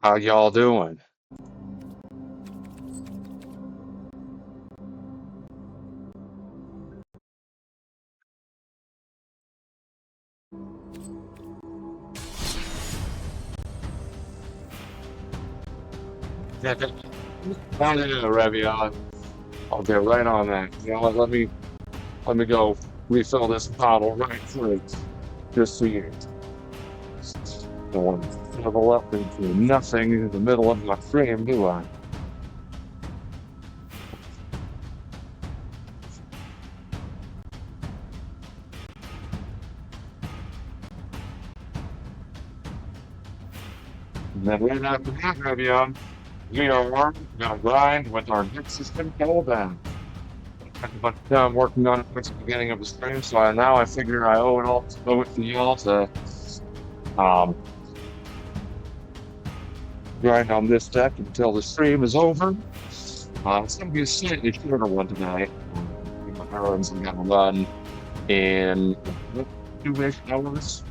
How y'all doing? I know, Revion. I'll get right on that. You know what? Let me go refill this bottle right quick, just so you don't level up into nothing in the middle of my stream, do I? And then right after that, Revion, we are gonna grind with our Grixis Control then. But I'm working on it since the beginning of the stream, so now I figure I owe it to y'all to um, grind on this deck until the stream is over. It's going to be a slightly shorter one tonight. My errands are going to run in 2-ish hours,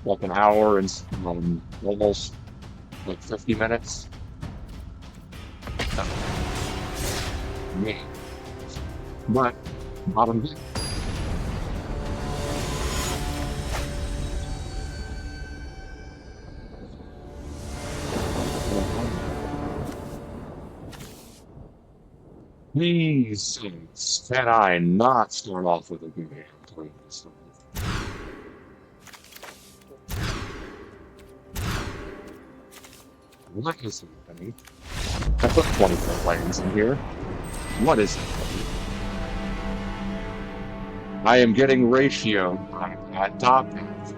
like an hour and almost like 50 minutes. Me. But bottom line, please, sakes, can I not start off with a good game, please? What is happening? I put 24 lanes in here. What is happening? I am getting ratio at top half.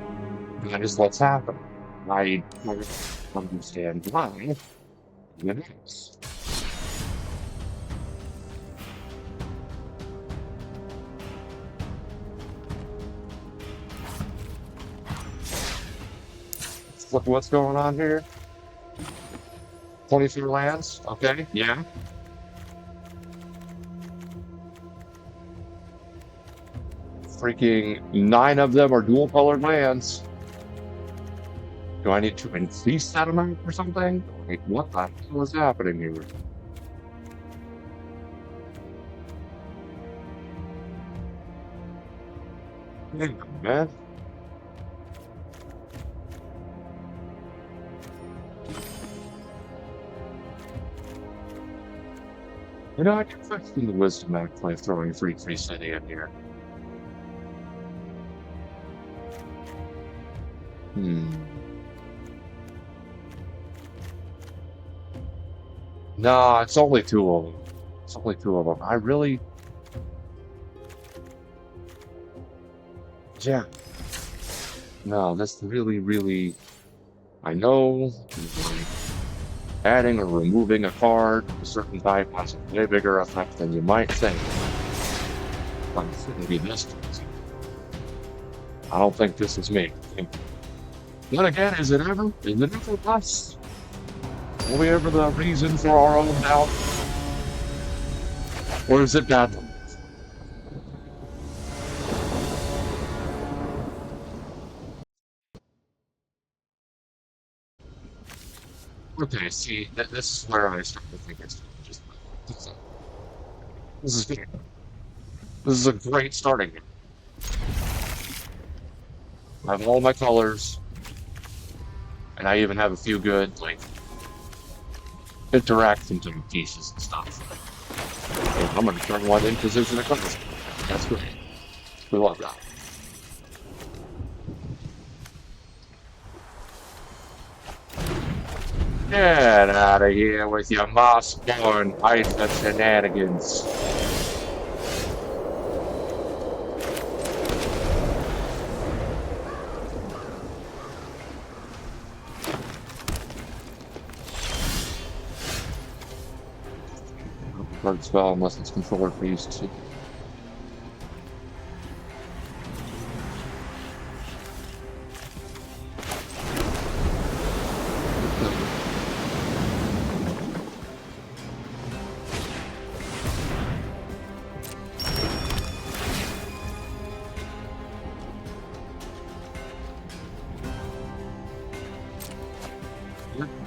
That is what's happening. I don't understand why. Yes. Look what's going on here. 24 lands. Okay, yeah. Freaking 9 of them are dual colored lands. Do I need to increase that amount or something? Like, what the hell is happening here? Hey, man. You know, I can question the wisdom actually of throwing free city in here. No, it's only 2 of them. It's only 2 of them. I really... Yeah. No, that's really... I know adding or removing a card to a certain type has a way bigger effect than you might think. But it shouldn't be this crazy. I don't think this is me. Then again, is it ever? Is it ever us? Are we ever the reason for our own doubt? Or is it bad luck? Okay, see, this is where I start to think it's just... This is good. This is a great starting game. I have all my colors, and I even have a few good, like, interaction to pieces and stuff. And I'm gonna turn one in position of colors. That's great. We love that. Get out of here with your moss-born ice and shenanigans. Hard spell unless it's controller freeze too.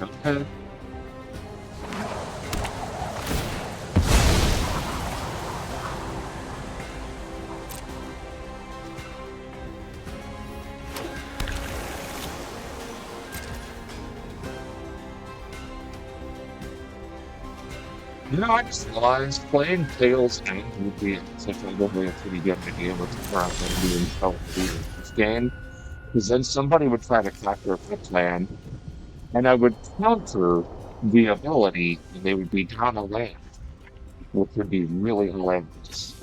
Okay. I just realized playing Tails End would be such a pretty good idea with where I'm going to be in this game. Because then somebody would try to capture a plan, and I would counter the ability, and they would be down a land, which would be really hilarious.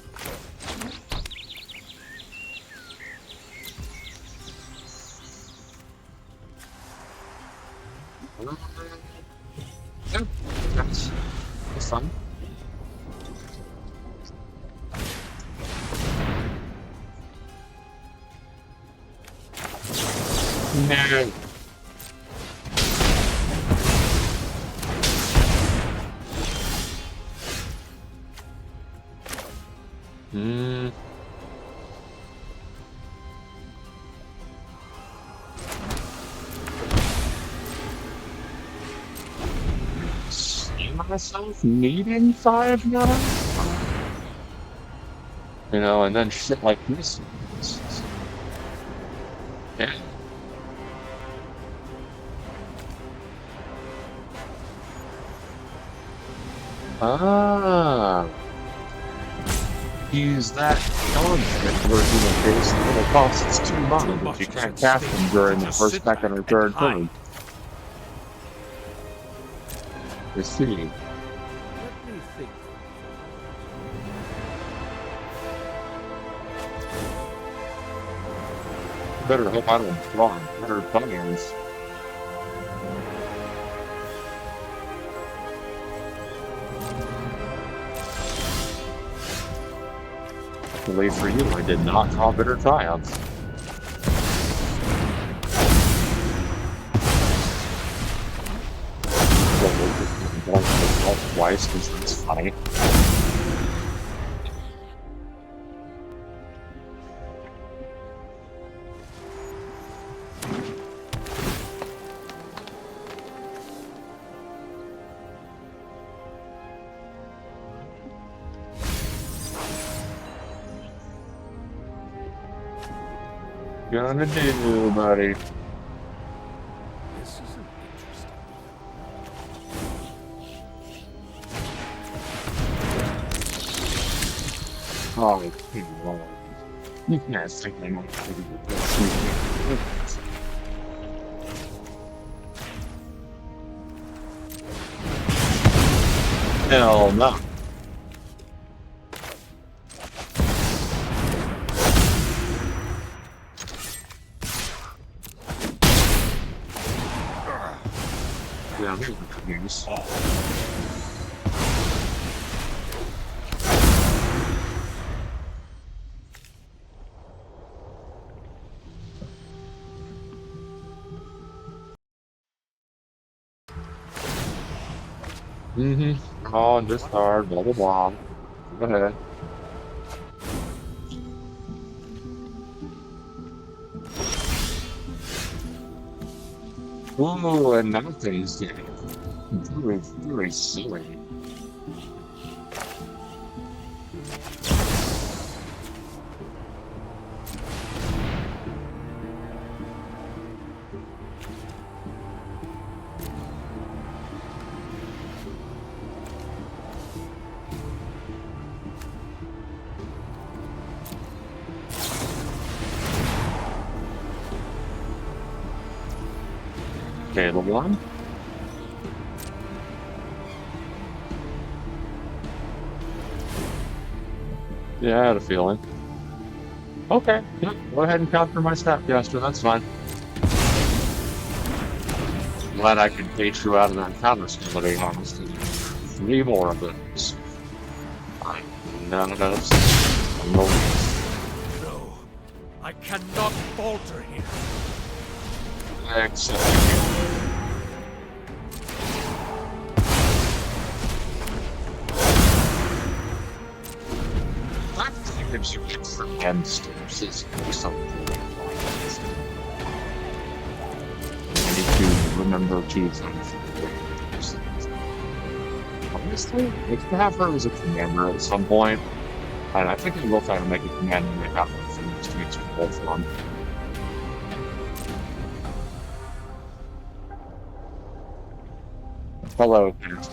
Yeah, that's fun. No. Hmm. See myself needing 5 mana? And then shit like this. Yeah. Ah. Use that non-stick version of this, and it costs 2 mana, but you can't cast them during the first, second, or third turn. I see. Let me think. Better hope I don't draw better plans. Luckily for you, I did not draw Bitter Triumph. Twice because it's funny. Gonna do, buddy. This isn't interesting. Oh, good lord. You can't think I might this. Hell no. Yeah, I'm gonna use. Oh, discard, blah blah blah. Go ahead. Ooh, and nothing's getting very, very silly. Okay, the one. Yeah, I had a feeling. Okay, yep, go ahead and counter my Snapcaster, that's fine. Glad I can page you out of that counter ability, honestly. 3 more of those. None of those. No, I cannot falter here. Excellent. That gives you extra end steps is something. I need to remember to honestly, I could have her as a commander at some point, and I think I will try to make a commander make that one for next week's control form. Hello, Kate.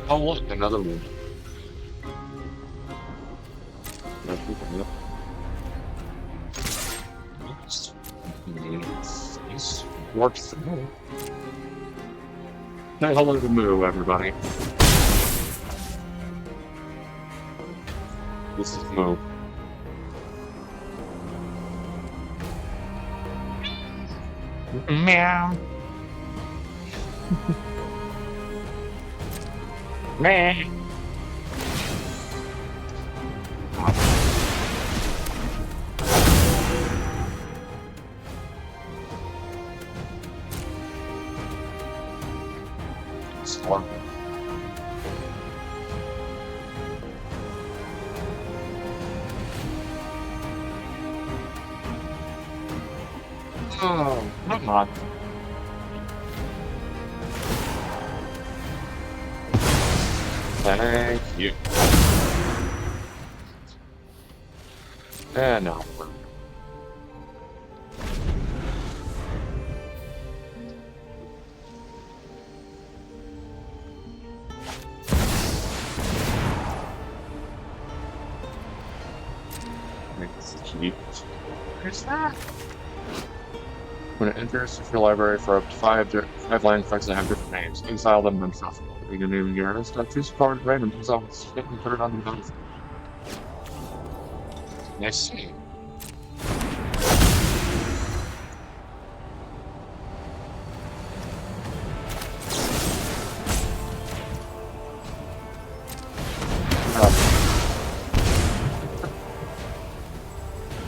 Oh, look, another one. This works for me. Say hello to Moo, everybody. This is Moo. Meow. Meh. Storm. Oh, come on. Thank you. And now. Where's that? When it enters your library for up to five land cards that have different names, exile them and shuffle. You can even get a stuff. Choose a card random, exile and spit and put it on the battlefield. I see.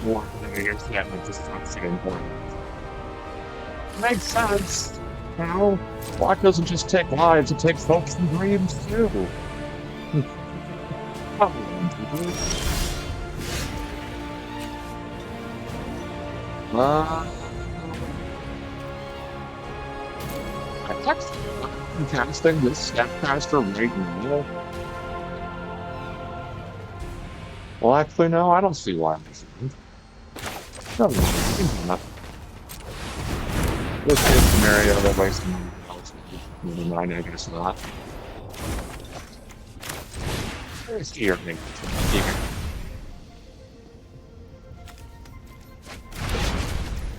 More than against the enemy, just not saying important. Makes sense. Now, Black doesn't just take lives, it takes hopes and dreams too. Come on, people. I texted casting this Stepcaster right now. Well, actually, no, I don't see why I shouldn't. No, not. This is a scenario that makes some else. Never mind, I guess not. Where's here? Here.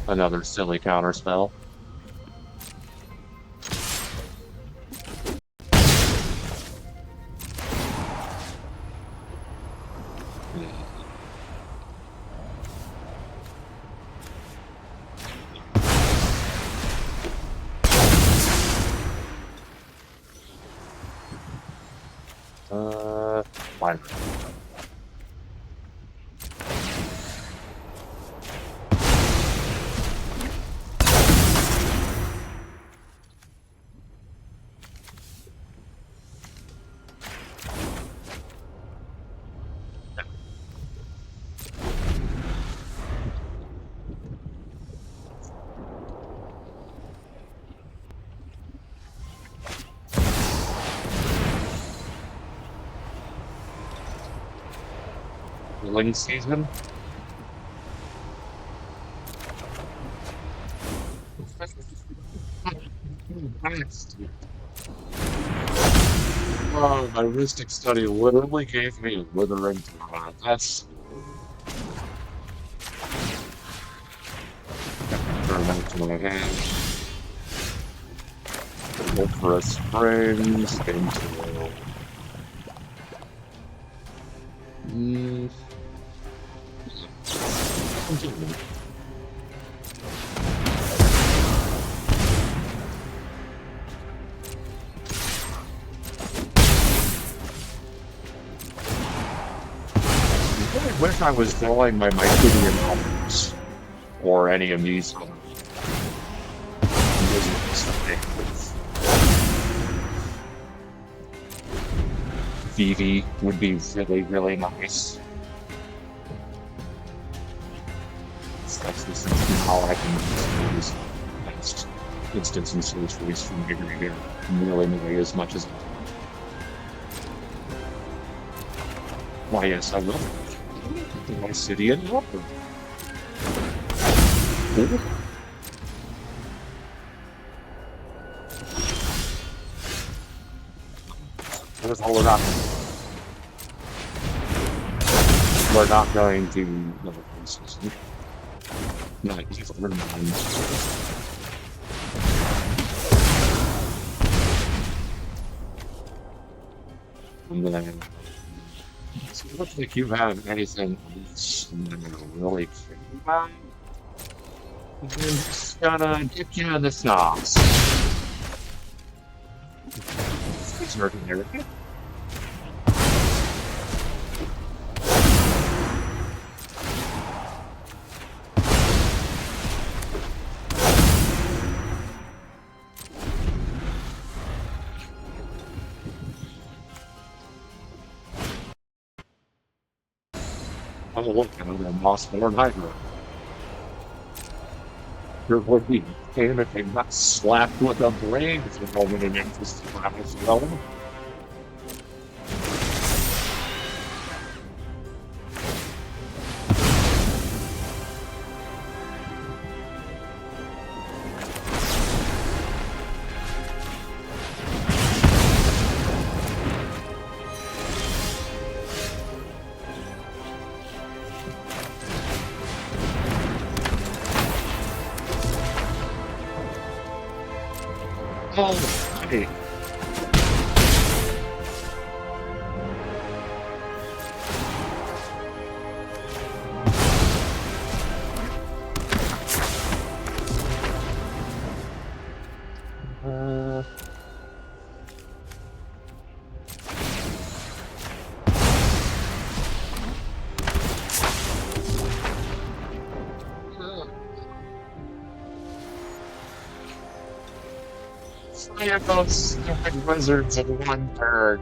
Another silly counter spell. Fine. Late season. Oh, my Mystic Study literally gave me a withering thought. That's turn that to my hand. Look for a springs into continue. I wish I was drawing my Mythidian albums or any of these Vivi would be really, really nice. this is how I can use next instance and series from figuring it really as much as why yes I will. My city and welcome. Let's hold it up. We're not going to no, not evil mind. And then so it looks like you have anything else really care about. I'm just gonna dip you in the sauce. It's working here. Oh, look, another moss-born hydra. Your would be damn if they got slapped with a blade for a moment in interest in as well. Oh, hey. I have those stupid wizards in one turn.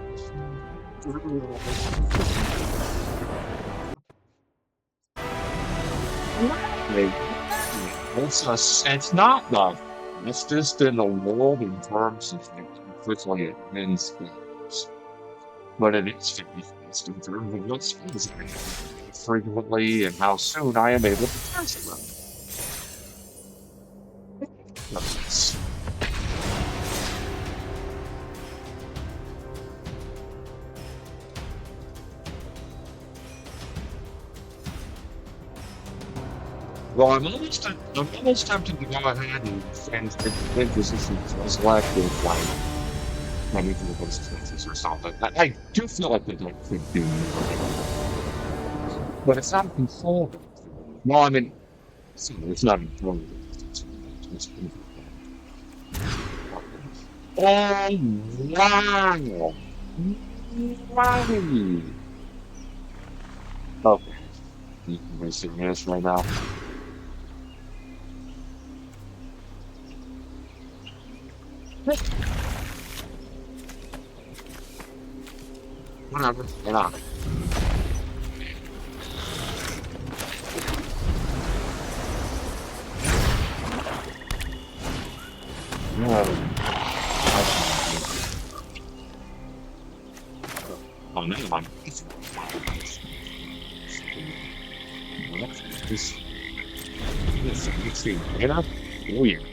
It's not the fastest in the world in terms of how quickly it wins games, but it is very fast in terms of what spells I have frequently and how soon I am able to cast them. Nice. Well, I'm almost tempted to go ahead and position to select with like maybe for the consequences or something. I do feel like they could do more, but it's not controlled. Well, I mean, it's not controlled. Oh wow! Wow! Okay, I'm wasting this right now. Whatever, get on it. Oh, never mind. This mixing it up. Weird.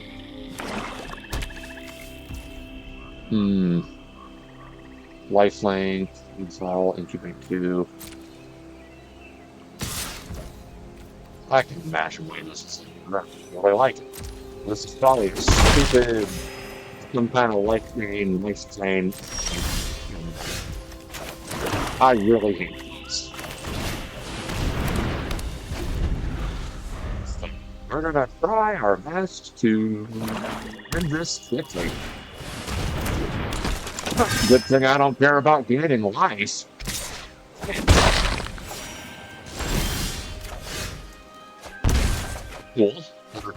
Lifelink, Exile, Incubate 2. I can mash away this. I like it. This is probably stupid, some kind of life gain, life chain. I really hate this. We're gonna try our best to win this quickly. Good thing I don't care about gaining life. Cool.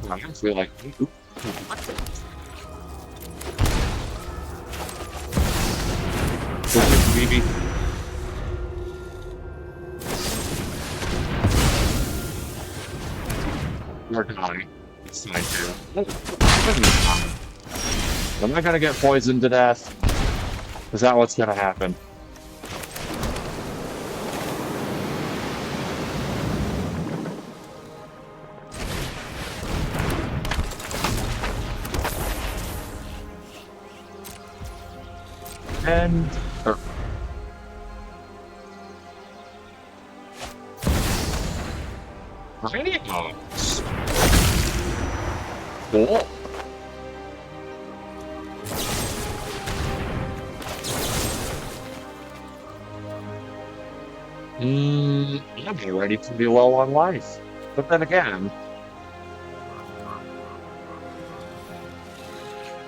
I feel like, maybe. or die. It's fine too. Am I gonna get poisoned to death? Is that what's gonna happen? And tiny house. Cool. I'm ready to be low on life. But then again,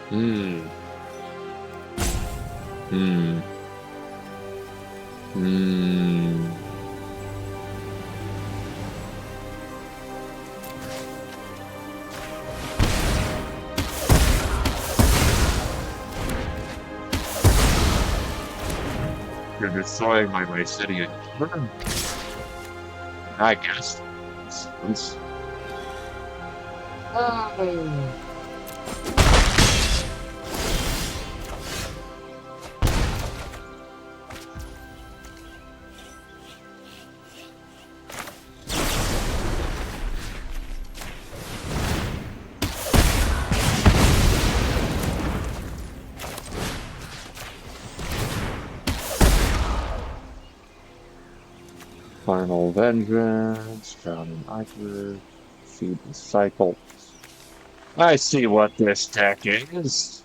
hmm, hmm, hmm. You're destroying my city again. I guess. Oh. Final Vengeance, Drowning Ivory, Feed the Cycle. I see what this deck is.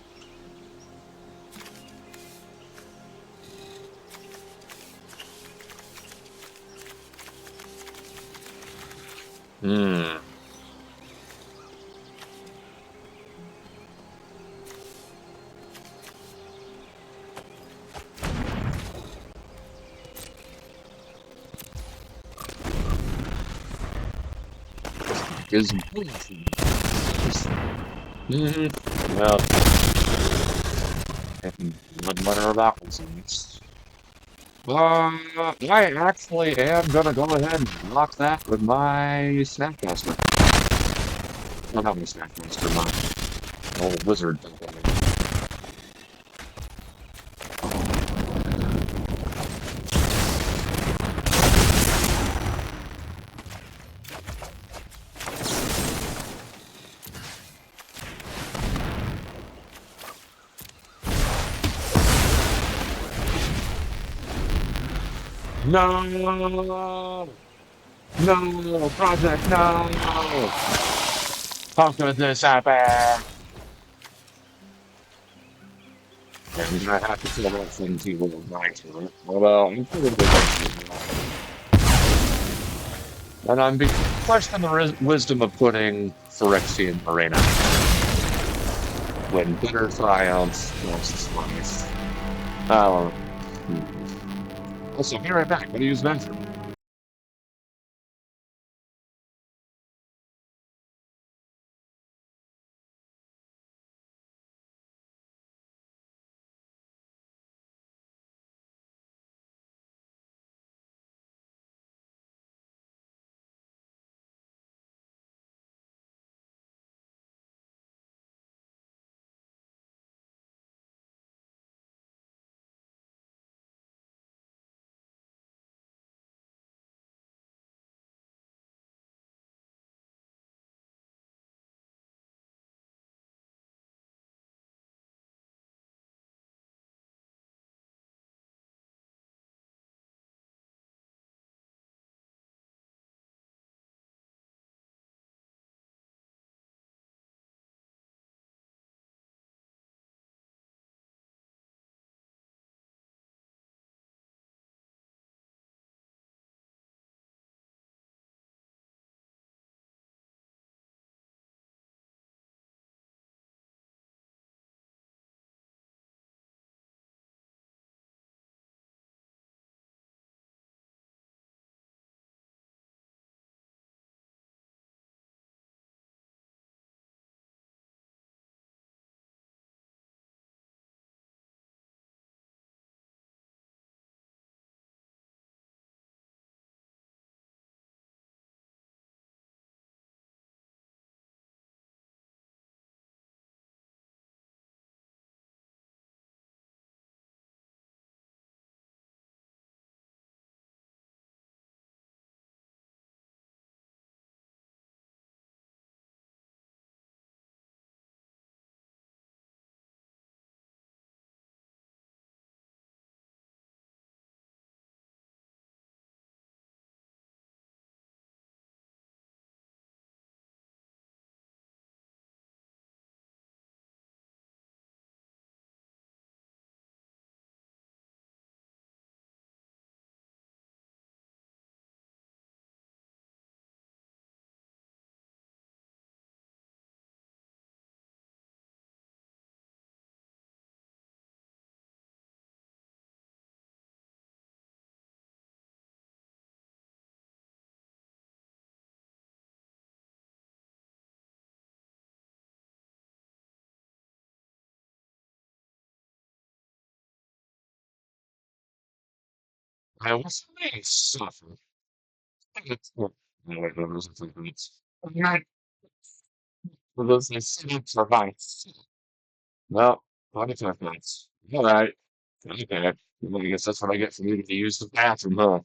Hmm. Is well, what are about things? I actually am gonna go ahead and lock that with my Snackmaster. Well, not my Snackmaster, my old wizard. No! No! Project, no! How could this happen? Yeah, I'm gonna have to kill that thing to will die to it. Although, I'm pretty good at and I'm questioning the wisdom of putting Phyrexian Arena when bitter triumphs most life. Oh. Also, be right back. What do you use Venture? I was being suffer. No, wait, no, those are 3 minutes. Not for those I set up for heights. Well, 25 minutes. All right. Okay. Well, I guess that's what I get for needing to use the bathroom, huh?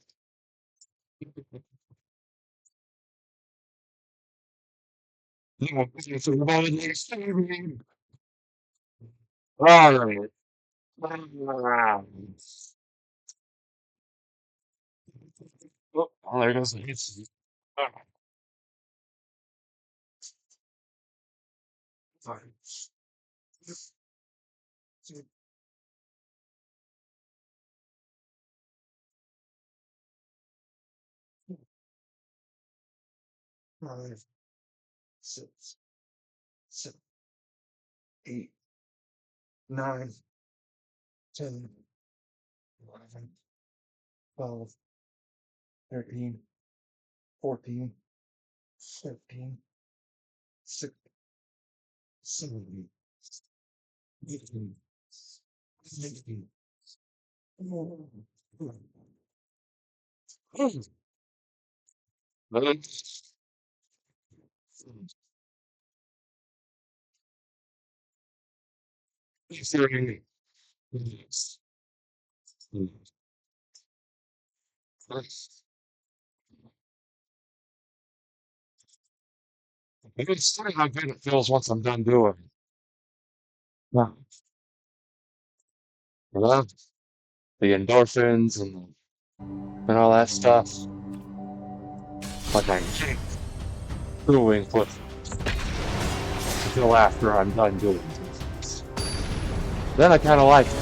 Yeah, it's a revolving experiment. All right. Oh, there goes the hits. Fine. It's funny how good it feels once I'm done doing it. Yeah. You know, the endorphins and all that stuff. Like I can't doing what until after I'm done doing things. Then I kind of like it.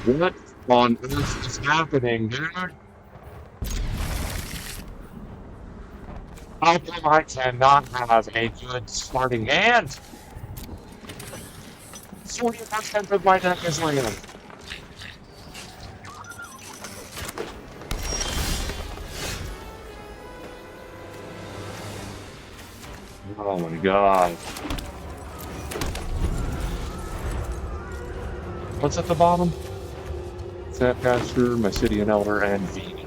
What on earth is happening, dude? How come I cannot have a good starting hand? 40% of my deck is land. Oh my god. What's at the bottom? Snapcaster, my city and elder, and V.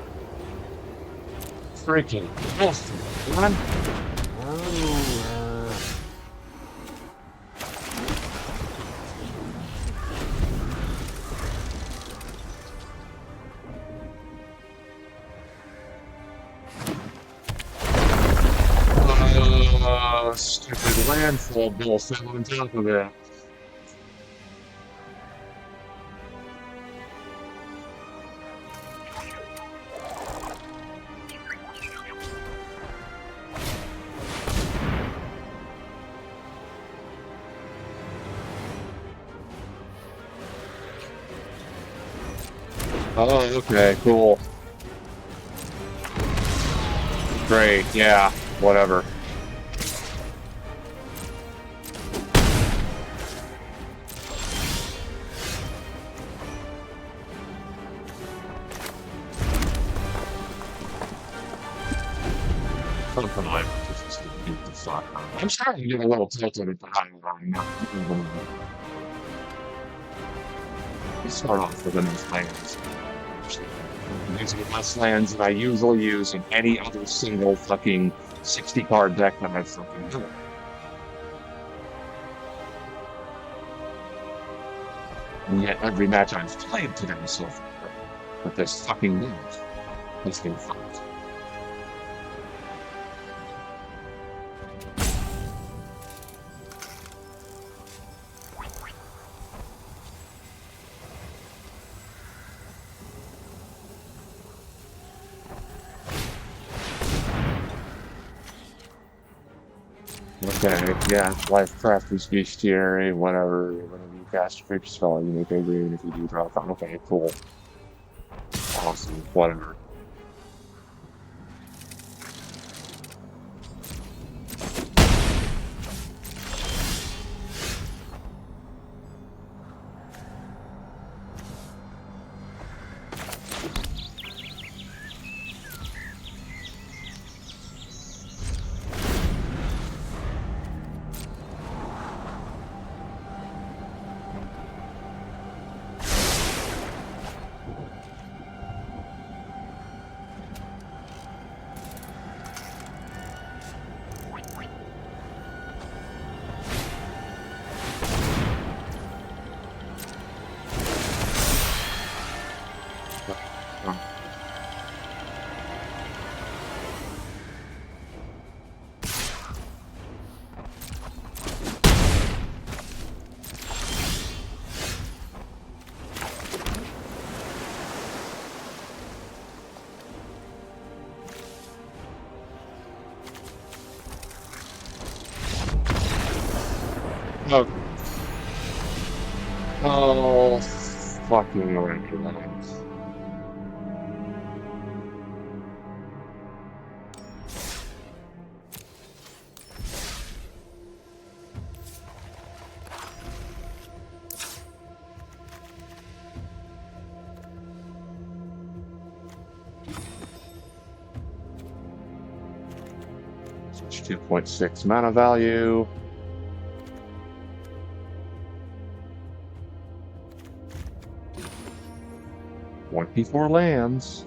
Freaking awesome, man. Stupid landfall bill fell on top of it. Oh, okay, cool. Great, yeah, whatever. Something like this is the fuck. I'm starting to get a little tilted at the high line now. Let's start off with enough lands. I'm using less lands than I usually use in any other single fucking 60 card deck that I've fucking done. And yet every match I've played today so far with this fucking deck has been fucked. Okay, yeah, life crafters bestiary, whatever. Whenever you cast a creature spell, you make a green if you do draw a card. Okay, cool. Awesome, whatever. Oh, oh, fucking right. 2.6 mana value. 24 lands.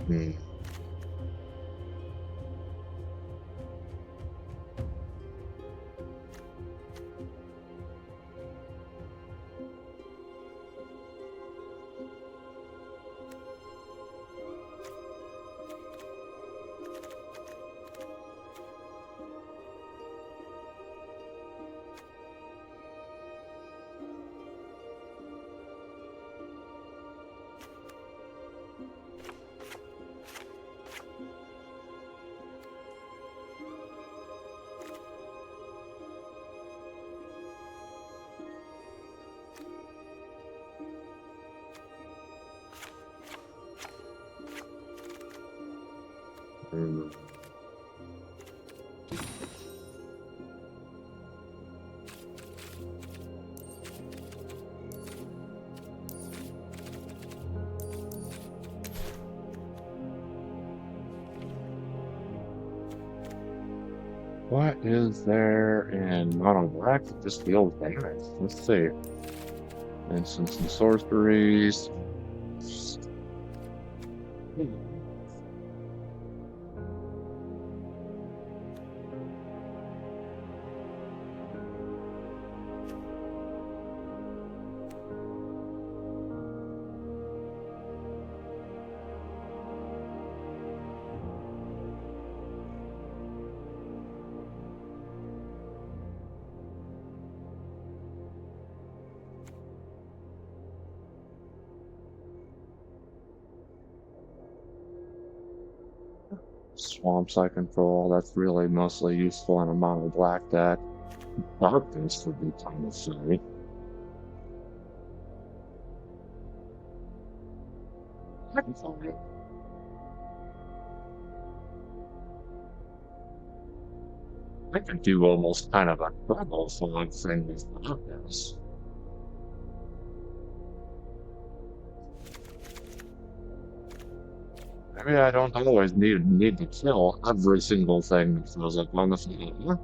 Hmm. Hmm. What is there in mono black that just deals damage? Let's see. Instants and sorceries. Swamps I control. That's really mostly useful in a mono black deck. Darkness would be kind of silly. I can find it. I could do almost kind of a double fog thing with darkness. Maybe I don't always need to kill every single thing that shows up on the field.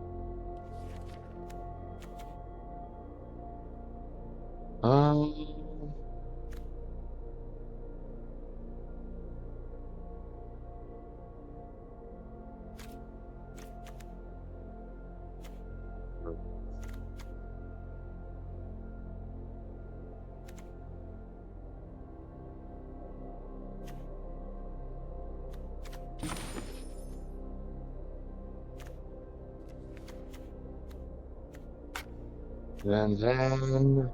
Um, and then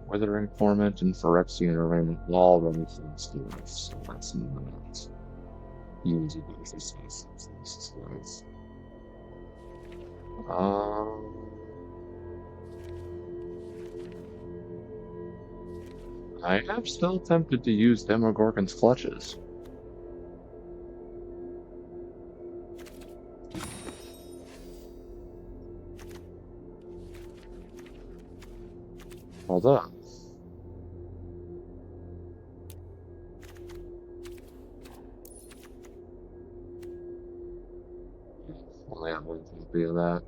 Withering Torment and Phyrexian Arraignment all run from spirits, so that's not easy to space. Um, I am still tempted to use Demogorgon's Clutches. Although, only have one copy of that.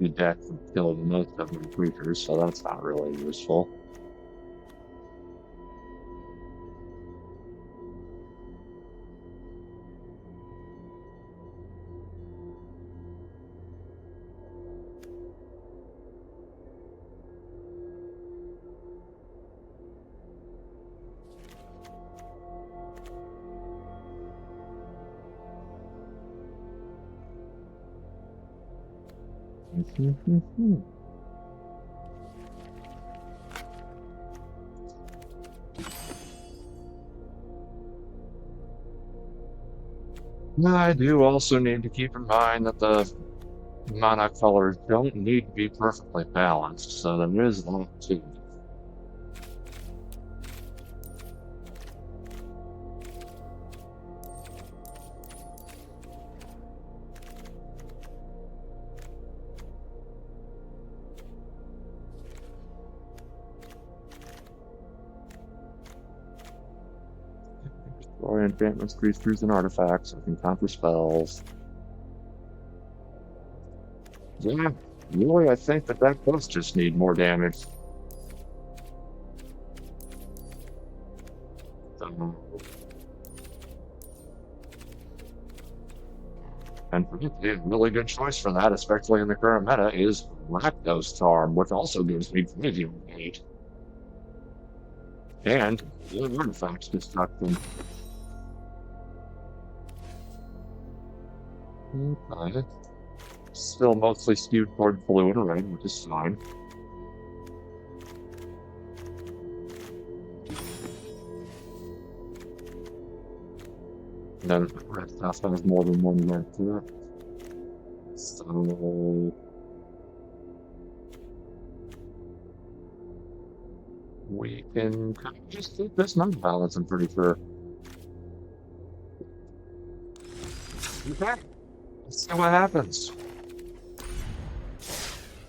the deck for killing most of my creatures, so that's not really useful. I do also need to keep in mind that the mana colors don't need to be perfectly balanced, so there is that too. Destroy enchantments, creatures, and artifacts. I can counter spells. Yeah, really, I think that does just need more damage. And a really good choice for that, especially in the current meta, is Lactose Charm, which also gives me Preview 8. And artifacts destruction. Okay. Still mostly skewed toward blue and red, which is fine. And then red stuff has more than one red to it. So we can kind of just keep this number balance, I'm pretty sure. Okay. Let's see what happens.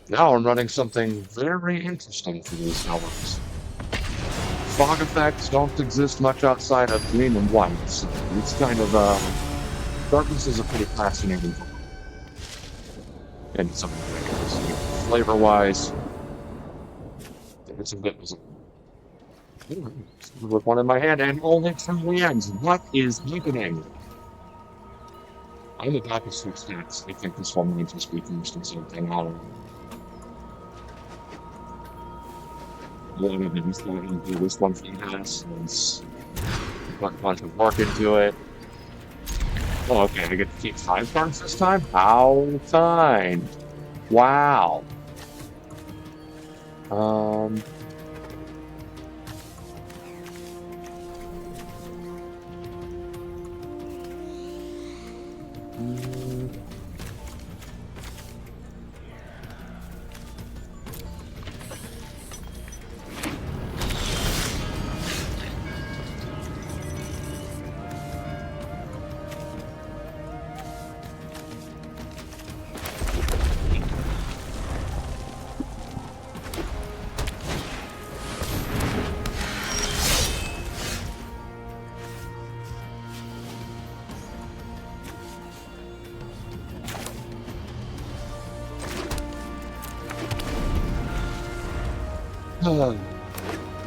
Now I'm running something very interesting for these colors. Fog effects don't exist much outside of green and white, so it's kind of, darkness is a pretty fascinating thing. In some ways. Flavor-wise, it's a bit with one in my hand and only 2 lands. What is happening? I'm about to switch stats. I think this one might just be constant something. I don't know. One of them is going to do this one he has. It's got a bunch of work into it. Oh, okay, I get to keep 5 cards this time? How kind. Wow.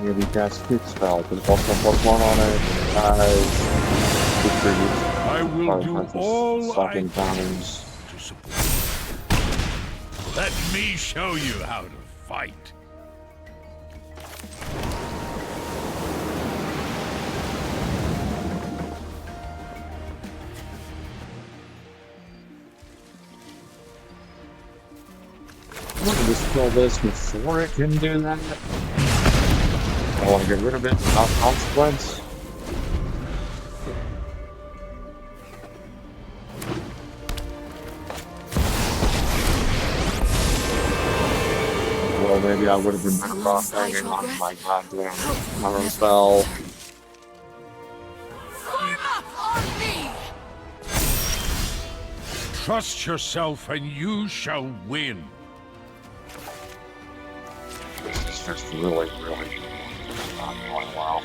Maybe cast quick spell, but also put one on it. I will do all I can times. to support you. Let me show you how to fight. I want to just kill this before it can do that. I want to get rid of it without consequence. Well, maybe I would have been better off hanging on to my goddamn arrow spell. Trust yourself and you shall win. This is just really not going well.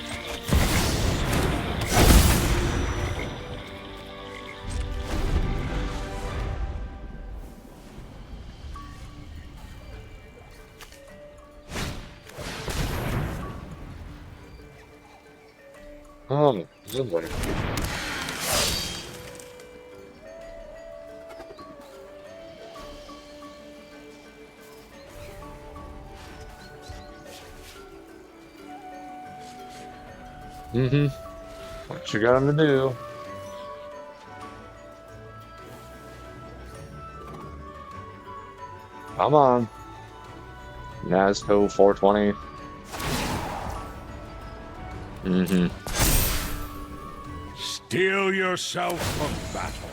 Oh, lovely. Mm-hmm. What you got to do? Come on. Nazco 420. Mm-hmm. Steel yourself for battle.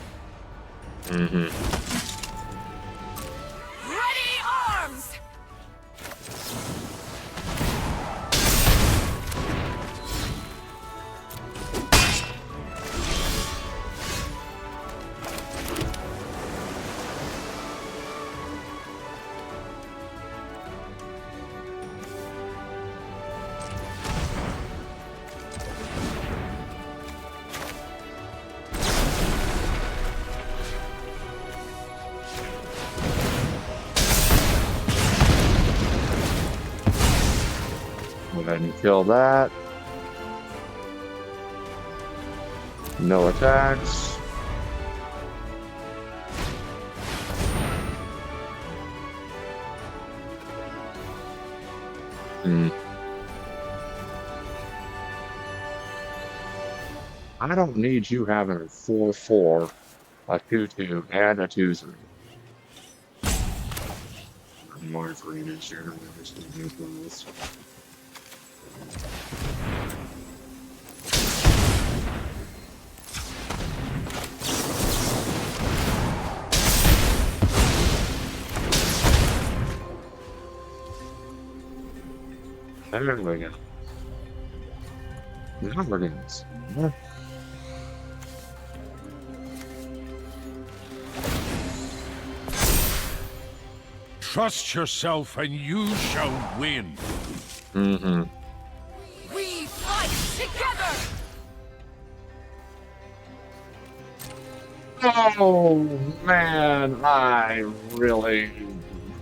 Mm-hmm. Ready arms! Go ahead and kill that. No attacks. Hmm. I don't need you having a 4/4, a 2/2, and a 2/3. More for you this year. I'm just gonna do this. There we go. Now we're doing this. Yeah. Trust yourself and you shall win. Mm-hmm. We fight together! Oh man, I really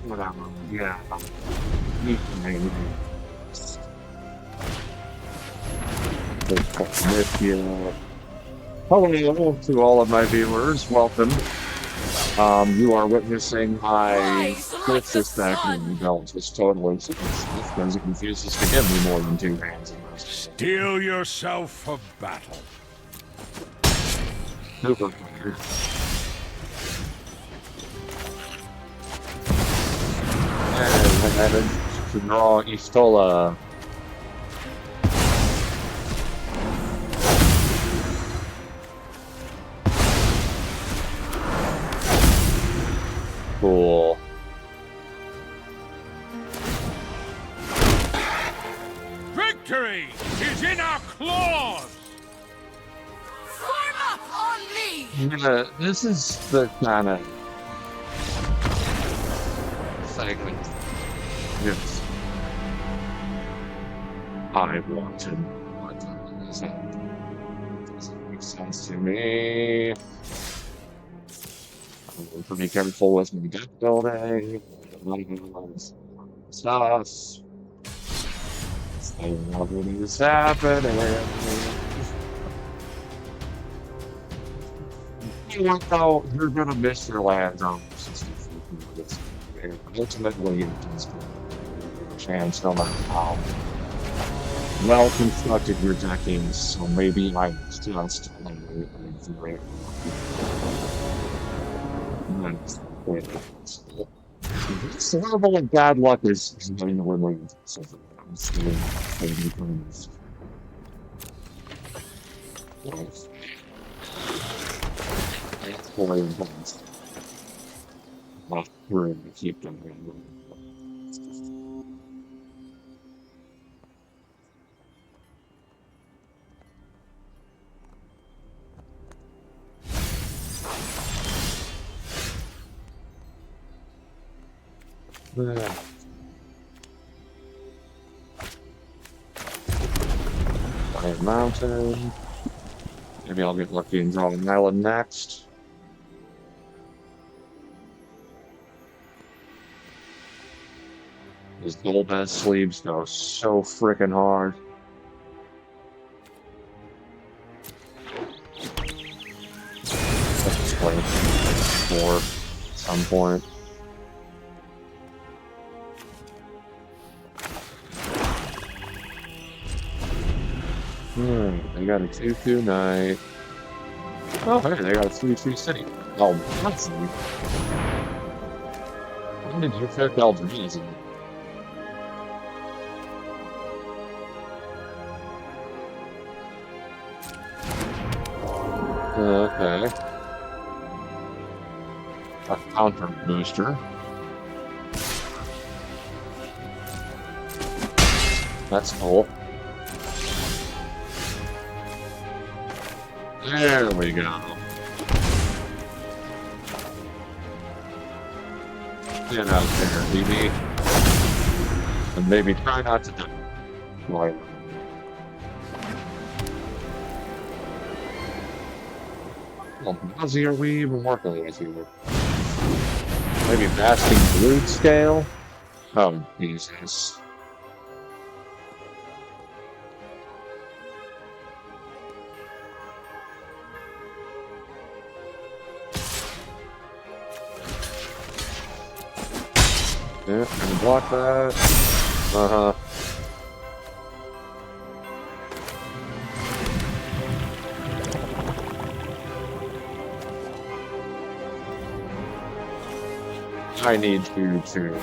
whatever. Yeah. With you. Hello to all of my viewers. Welcome. You are witnessing my Rise like the Grixis deck sun! and belt is totally because it confuses to give me more than two hands in most. Steel yourself for battle. Super player. And I had to draw Istola. Cool. Victory is in our claws! Form up on me! Yeah, this is the kind of segment. Yes. I wanted. What doesn't make sense to me. I'm pretty careful with my deck building. Stuff. I love what is happening. You know, though, you're gonna miss your land on ultimately, it's a chance no matter how well constructed your deck is. So maybe I just this level of bad luck is genuinely something I'm still thinking of. It's fully intense. Not through to keep them in. Giant Mountain. Maybe I'll get lucky and draw an island next. These Golbez sleeves go so freaking hard. point. They got a 2/2 knight. Oh, hey, they got a 3/3 city. Oh, that's neat. When did you pick Eldrazi? Okay. A counter booster. That's cool. There we go. Get out there, BB. And maybe try not to die. Right. Well, how are we even working with here? Maybe Basking Brood Scale? Oh, Jesus. Yeah, and block that. Uh-huh. I need you to.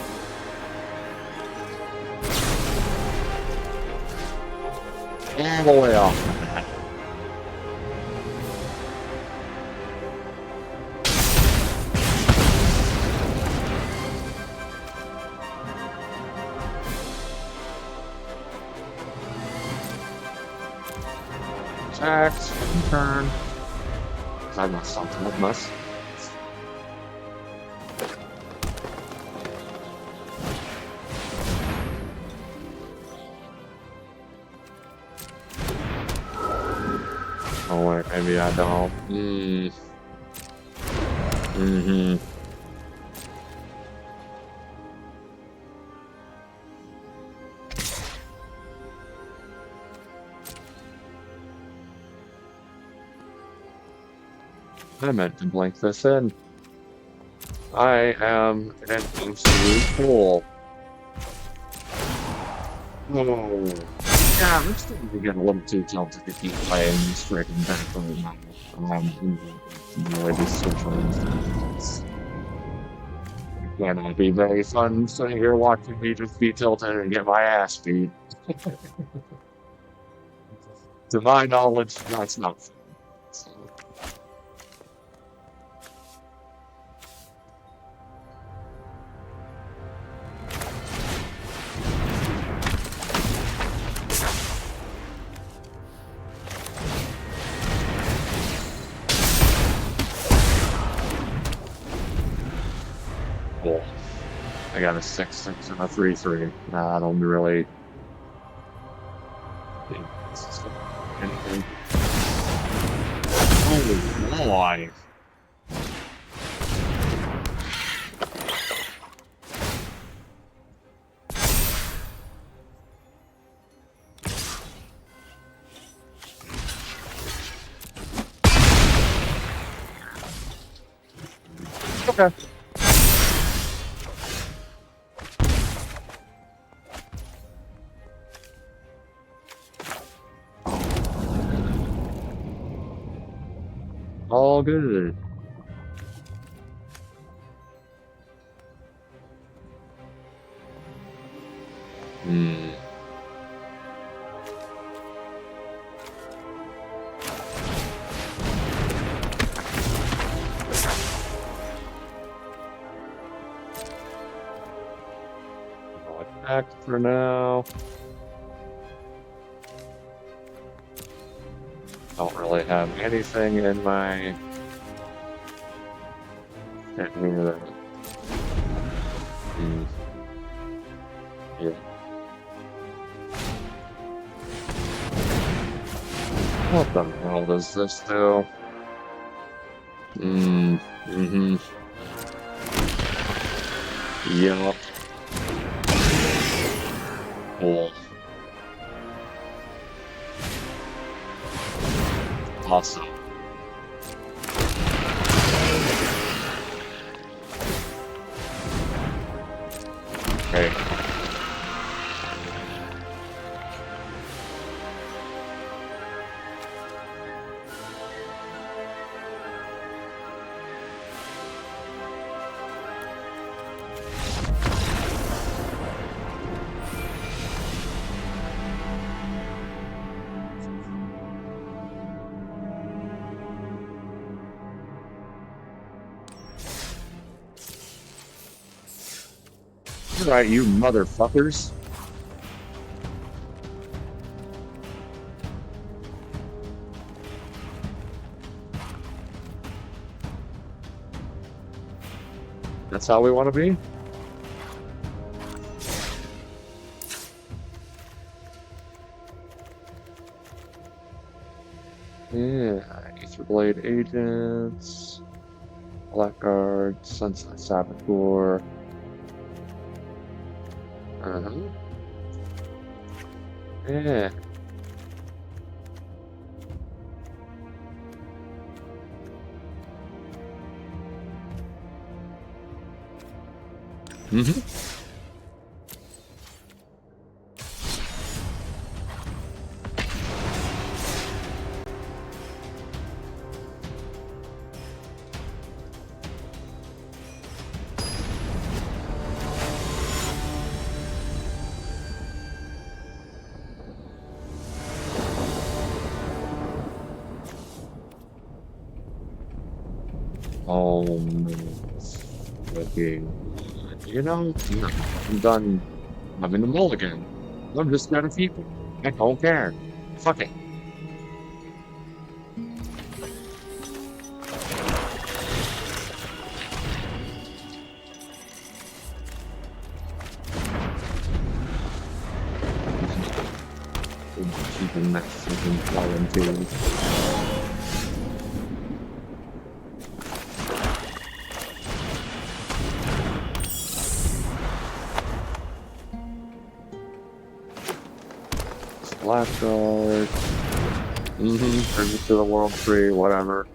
All the way off of that. Attacks, turn. I must something, I must. Oh wait, maybe I don't. Mm-hmm. I meant to blink this in. I am an absolute fool. Oh. Yeah, I'm starting to get a little too tilted to keep playing this freaking background now. Really switch it cannot be very fun sitting here watching me just be tilted and get my ass beat. To my knowledge, that's not fun. So. Cool. I got a 6/6 and a 3/3. Nah, I don't really. Anything. Oh boy. Okay. All good. I'll attack for now. Don't really have anything in my. Can't hear that. Yeah. What the hell does this do? Yup. Cool. Awesome. Alright, you motherfuckers. That's how we want to be? Yeah, Aetherblade Agents, Blackguard, Sunset Saboteur. Yeah. Okay. You know, I'm done having a mulligan. I'm just gonna keep it. I don't care. Fuck it. Keeping that fucking flowing too. Blackguard. Bring it to the world tree, whatever.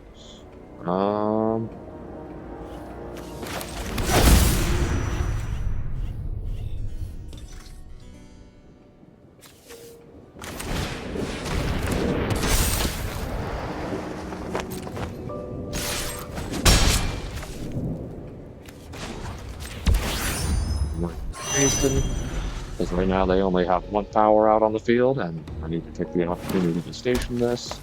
Because right now they only have one power out on the field, and I need to take the opportunity to station this.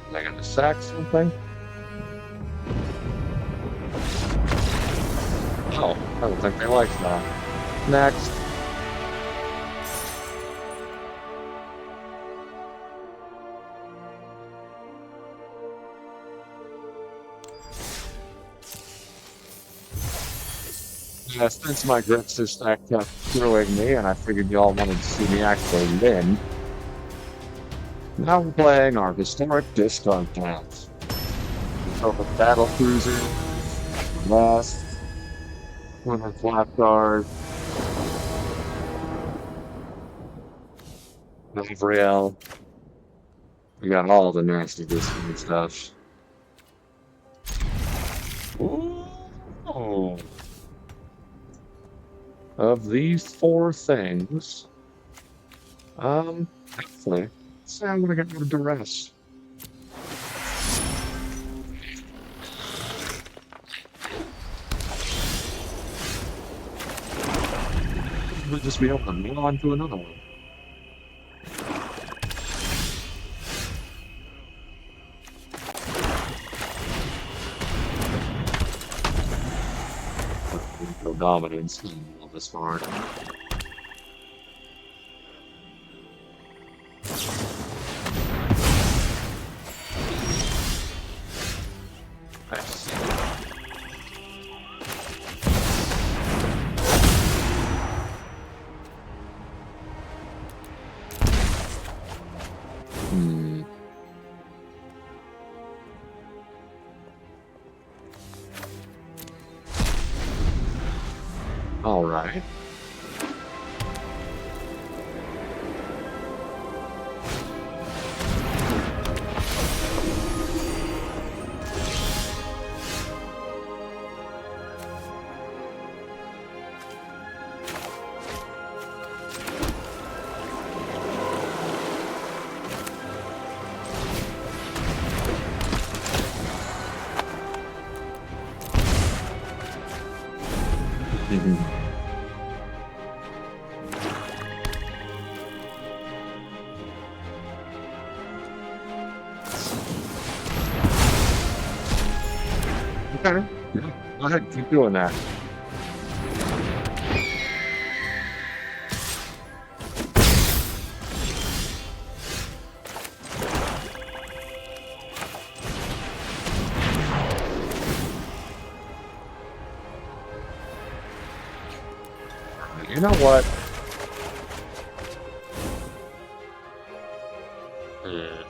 Am I gonna sack something? Oh, I don't think they like that. Next. Yeah, since my Grixis stack kept screwing me, and I figured y'all wanted to see me actually win, now we're playing our historic discard paths. We go with Battle Cruiser, Last, Winter Blackguard, Gabriel. We got all the nasty discard stuff. Ooh. Of these four things, actually, say I'm gonna get rid of Duress. We'll just be able to move on to another one. Go dominance on this part. Nice. All right. Mhm. Okay. Yeah. Go ahead. Keep doing that. You know what? Hmm.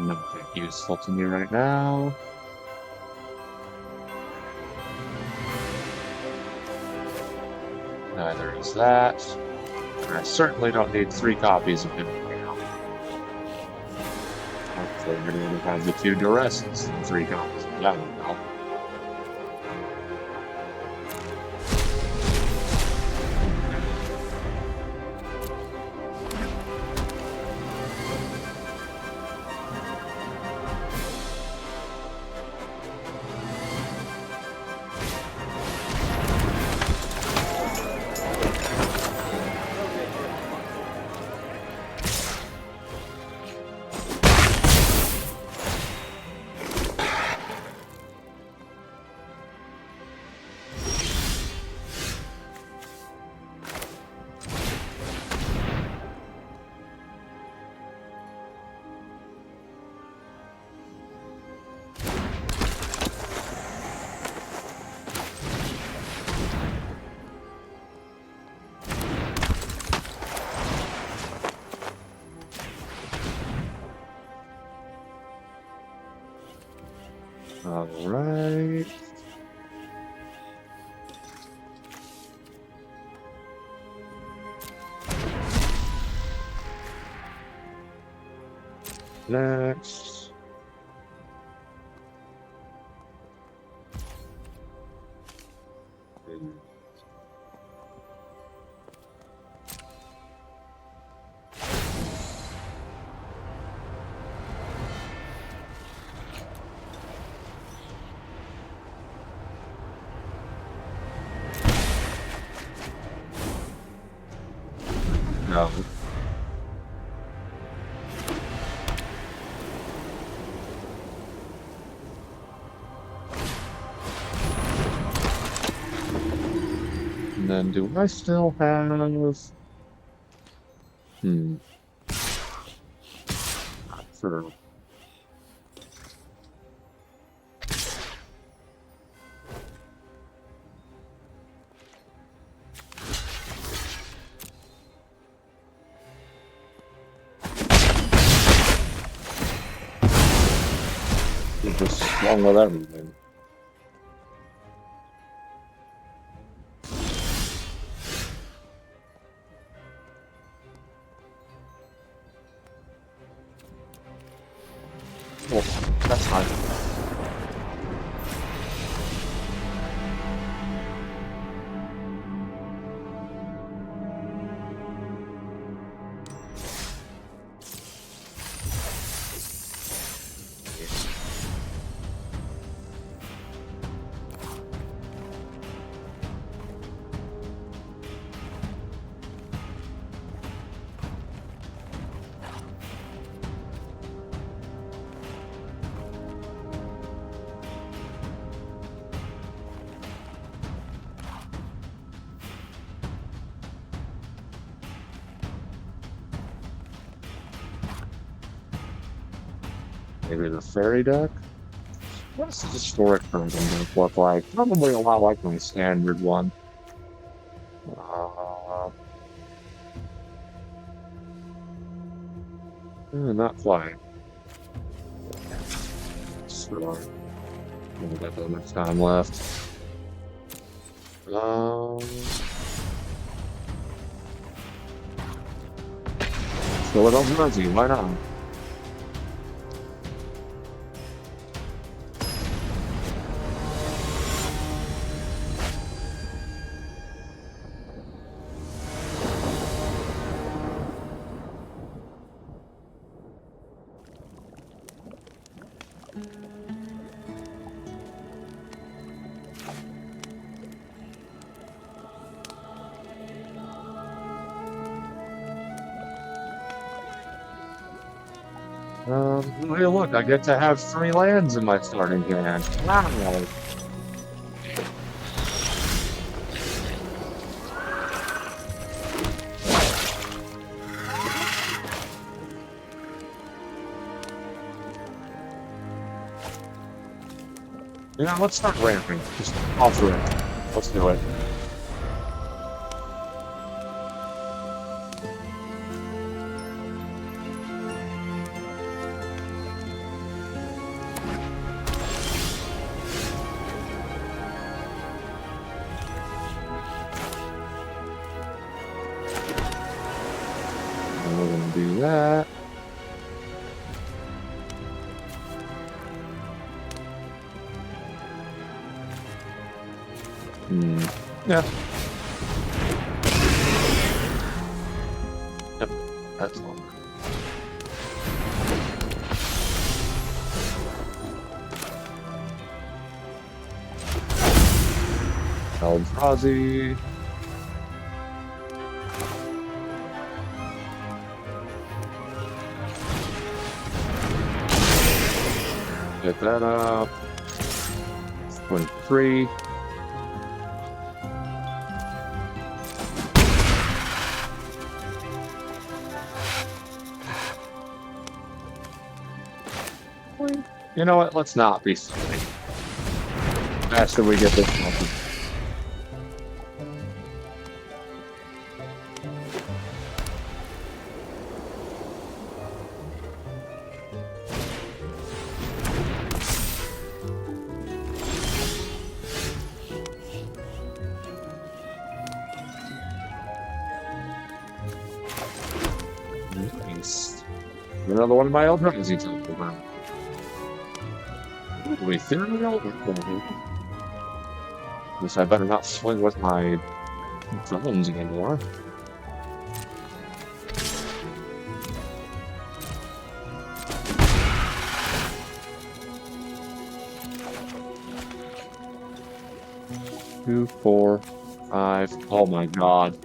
Not that useful to me right now. Neither is that. I certainly don't need 3 copies of him right now. Hopefully, we're going to have the 2 duresses and 3 copies of that now. All right. Next. No. And then do I still have... Hmm. Not sure. What's wrong with everything? Well, that's fine. Maybe the fairy deck? What's the historic version deck look like? Probably a lot like my standard one. Uh, not quite. Sure. We've got that much time left. So what else does he? Why not? Hey, look, I get to have 3 lands in my starting hand. Wow. Yeah, let's start ramping. Just off rip. Let's do it. And we're gonna do that. Yeah. Yep, that's one. Eldrazi. Get that up. 23. You know what? Let's not be silly. After we get this one. Nice. Another one of my Eldrazi talked about. We theory Eldrazi. Guess I better not swing with my drones anymore. Two, 4, 5. Oh my god.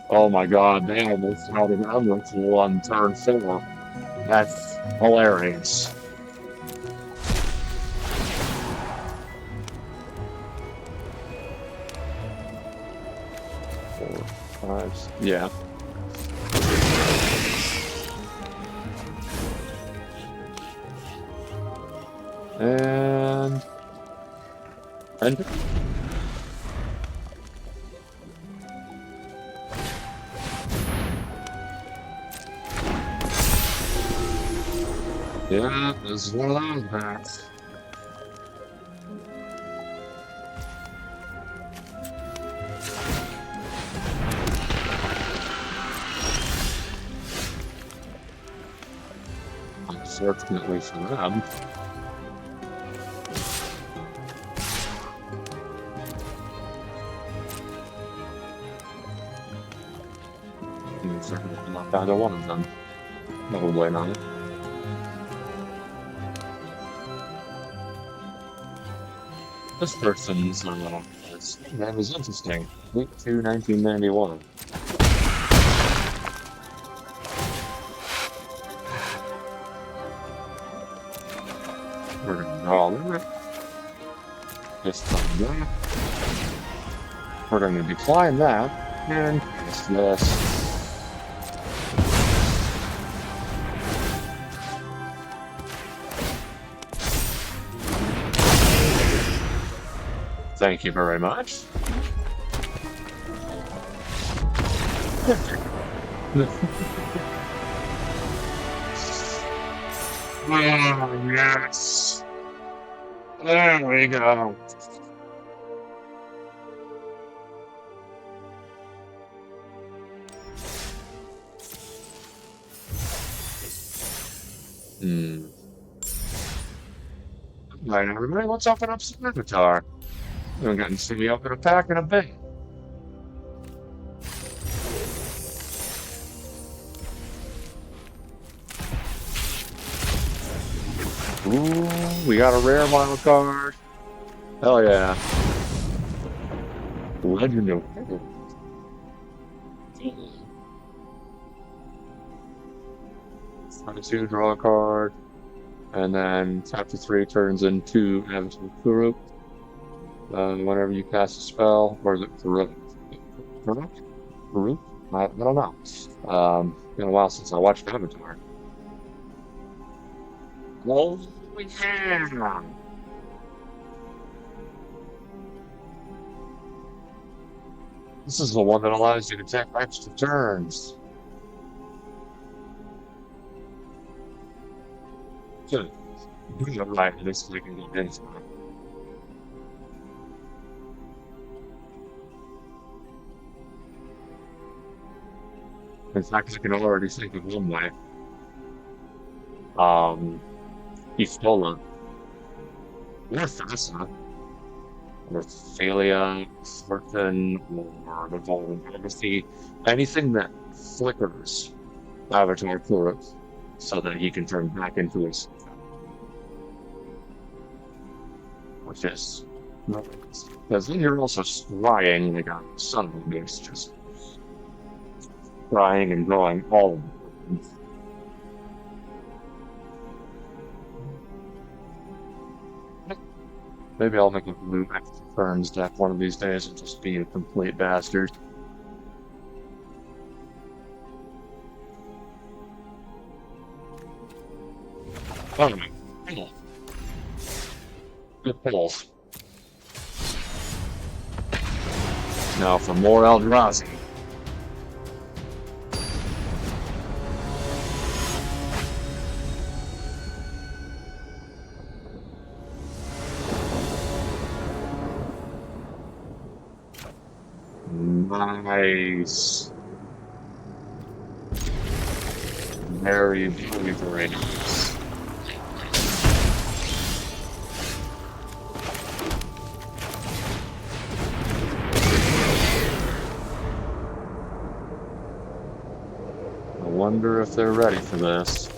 Oh my god, they almost had an unlimited on turn 4. That's hilarious. 4, 5. Yeah. And yeah, this is one of those packs. Unfortunately for them. Not either one of them. Probably not. This person's name is interesting. Week 2, 1991. We're gonna draw that. Just like that. We're gonna decline that. And cast this. Thank you very much. Oh, yes. There we go. Right, everybody, let's open up some Avatar. We're going to see me open a pack in a bit. Ooh, we got a rare wild card. Hell yeah. Legendary. 22, draw a card, and then chapter 3 turns into Avatar Kuruk. Whenever you cast a spell, or is it Kuruk? Kuruk? Kuruk? I don't know. Been a while since I watched Avatar. Oh, yeah! This is the one that allows you to take extra turns. Good. You're right, at least we can get into it. In fact, I can already think of one way. Istola. Or Thassa. Or Thalia, Thornton, or Revolving Legacy. Anything that flickers Avatar Kuruk so that he can turn back into his. Which is. Because then you're also scrying like a son of a bitch, just crying and drawing all of them. Maybe I'll make a blue extra turns deck one of these days and just be a complete bastard. Anyway, good pulls. Now for more Eldrazi. Nice. Very, very nice. I wonder if they're ready for this.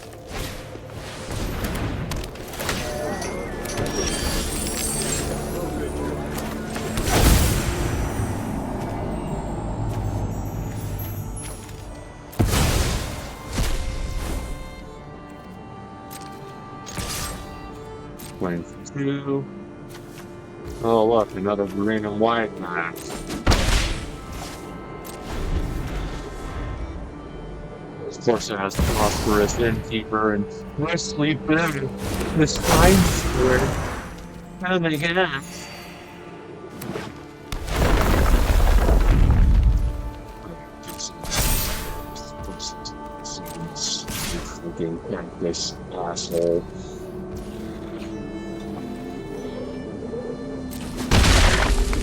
Playing for 2. Oh look, another green and white match. Of course it has Prosperous Innkeeper and Wesley Bill, this fine sword. Oh my gosh. Fucking this asshole.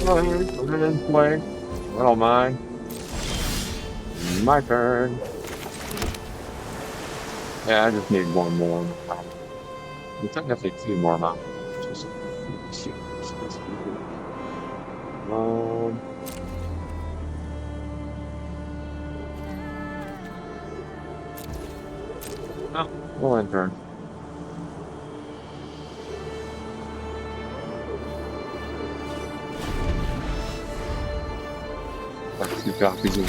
Go ahead, go ahead and play. I don't mind. My turn. Yeah, I just need one more. Technically 2 more now. Just shoot. Oh, we'll end turn. Like 2 copies of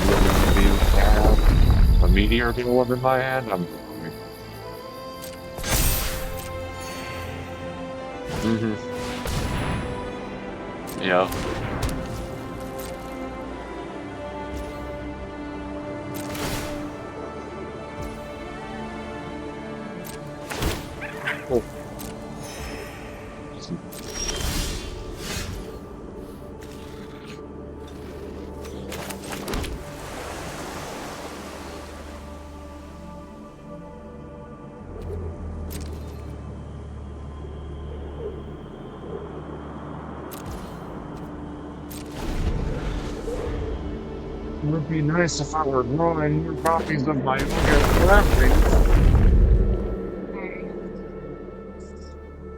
a meteor duel in my hand. I'm yeah. Oh. It would be nice if I were drawing more copies of my own.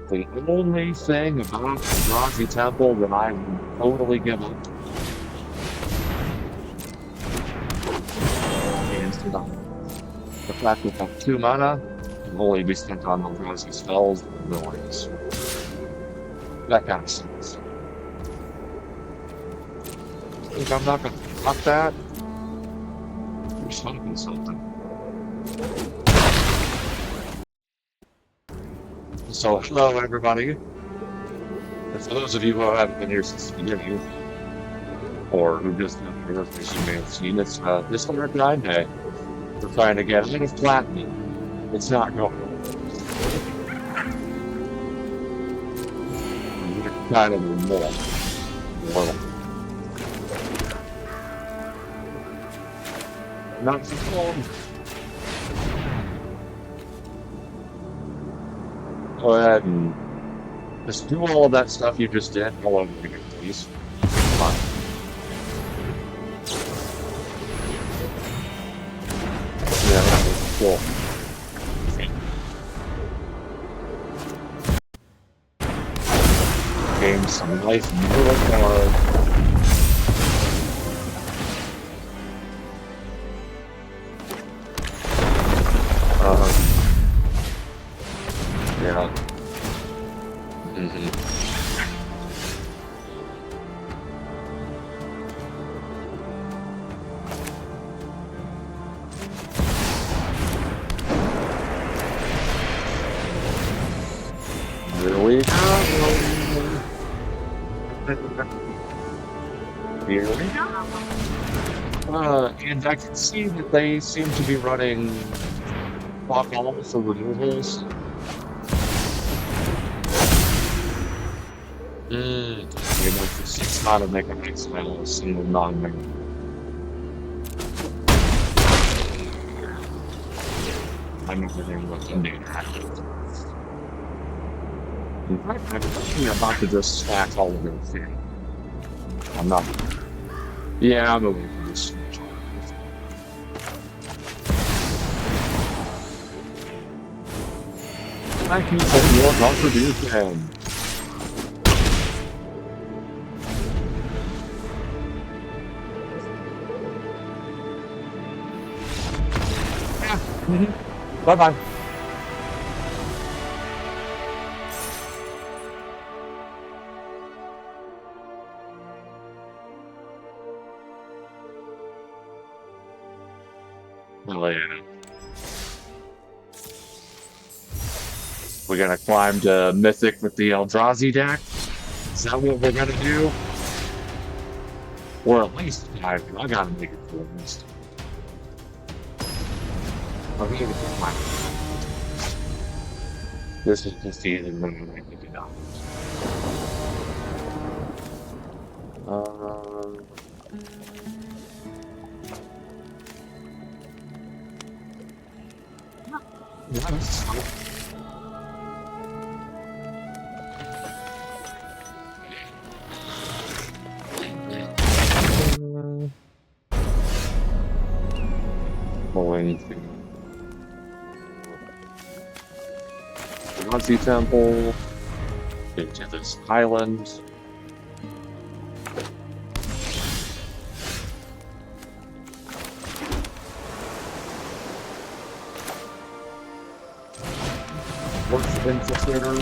The only thing about the Eldrazi Temple that I would totally give up is the fact that that 2 mana can only be spent on Eldrazi spells and noise. That kind of sucks. I think I'm not gonna fuck that. You're smoking something. So, hello everybody. And for those of you who haven't been here since the beginning, or who just got here, as you may have seen, it's this our grind day. We're trying to get out of platinum. It's not going well. We're kind of more. Not so long. Go ahead and just do all of that stuff you just did all over again, please. Come on. Yeah, that was cool. Gain some life really hard. Yeah. Here we go. Here we go. And I can see that they seem to be running block all for removals. You know, it's not a mega mix now, a single non-mega. I'm not getting what's in there. In fact, I'm thinking about to just stack all of them. I'm not. Yeah, I'm away from this. Thank you for your contribution. Bye-bye. Oh, yeah. We're gonna climb to Mythic with the Eldrazi deck? Is that what we're gonna do? Or at least I gotta make it for least. I'm gonna get my. This is just easy when I think it out. Yes. Going to Nazi Temple, into this island. What's the infiltrator?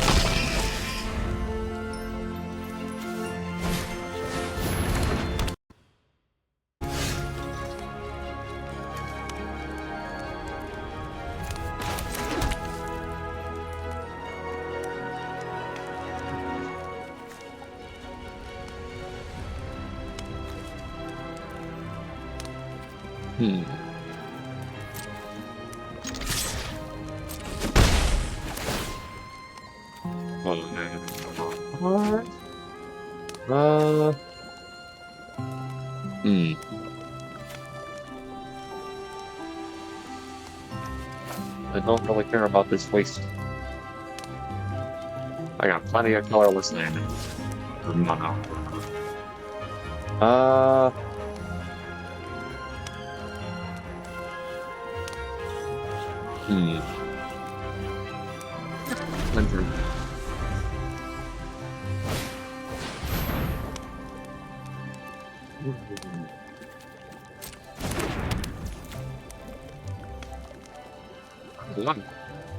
I don't really care about this waste. I got plenty of colorless land. No. Winter.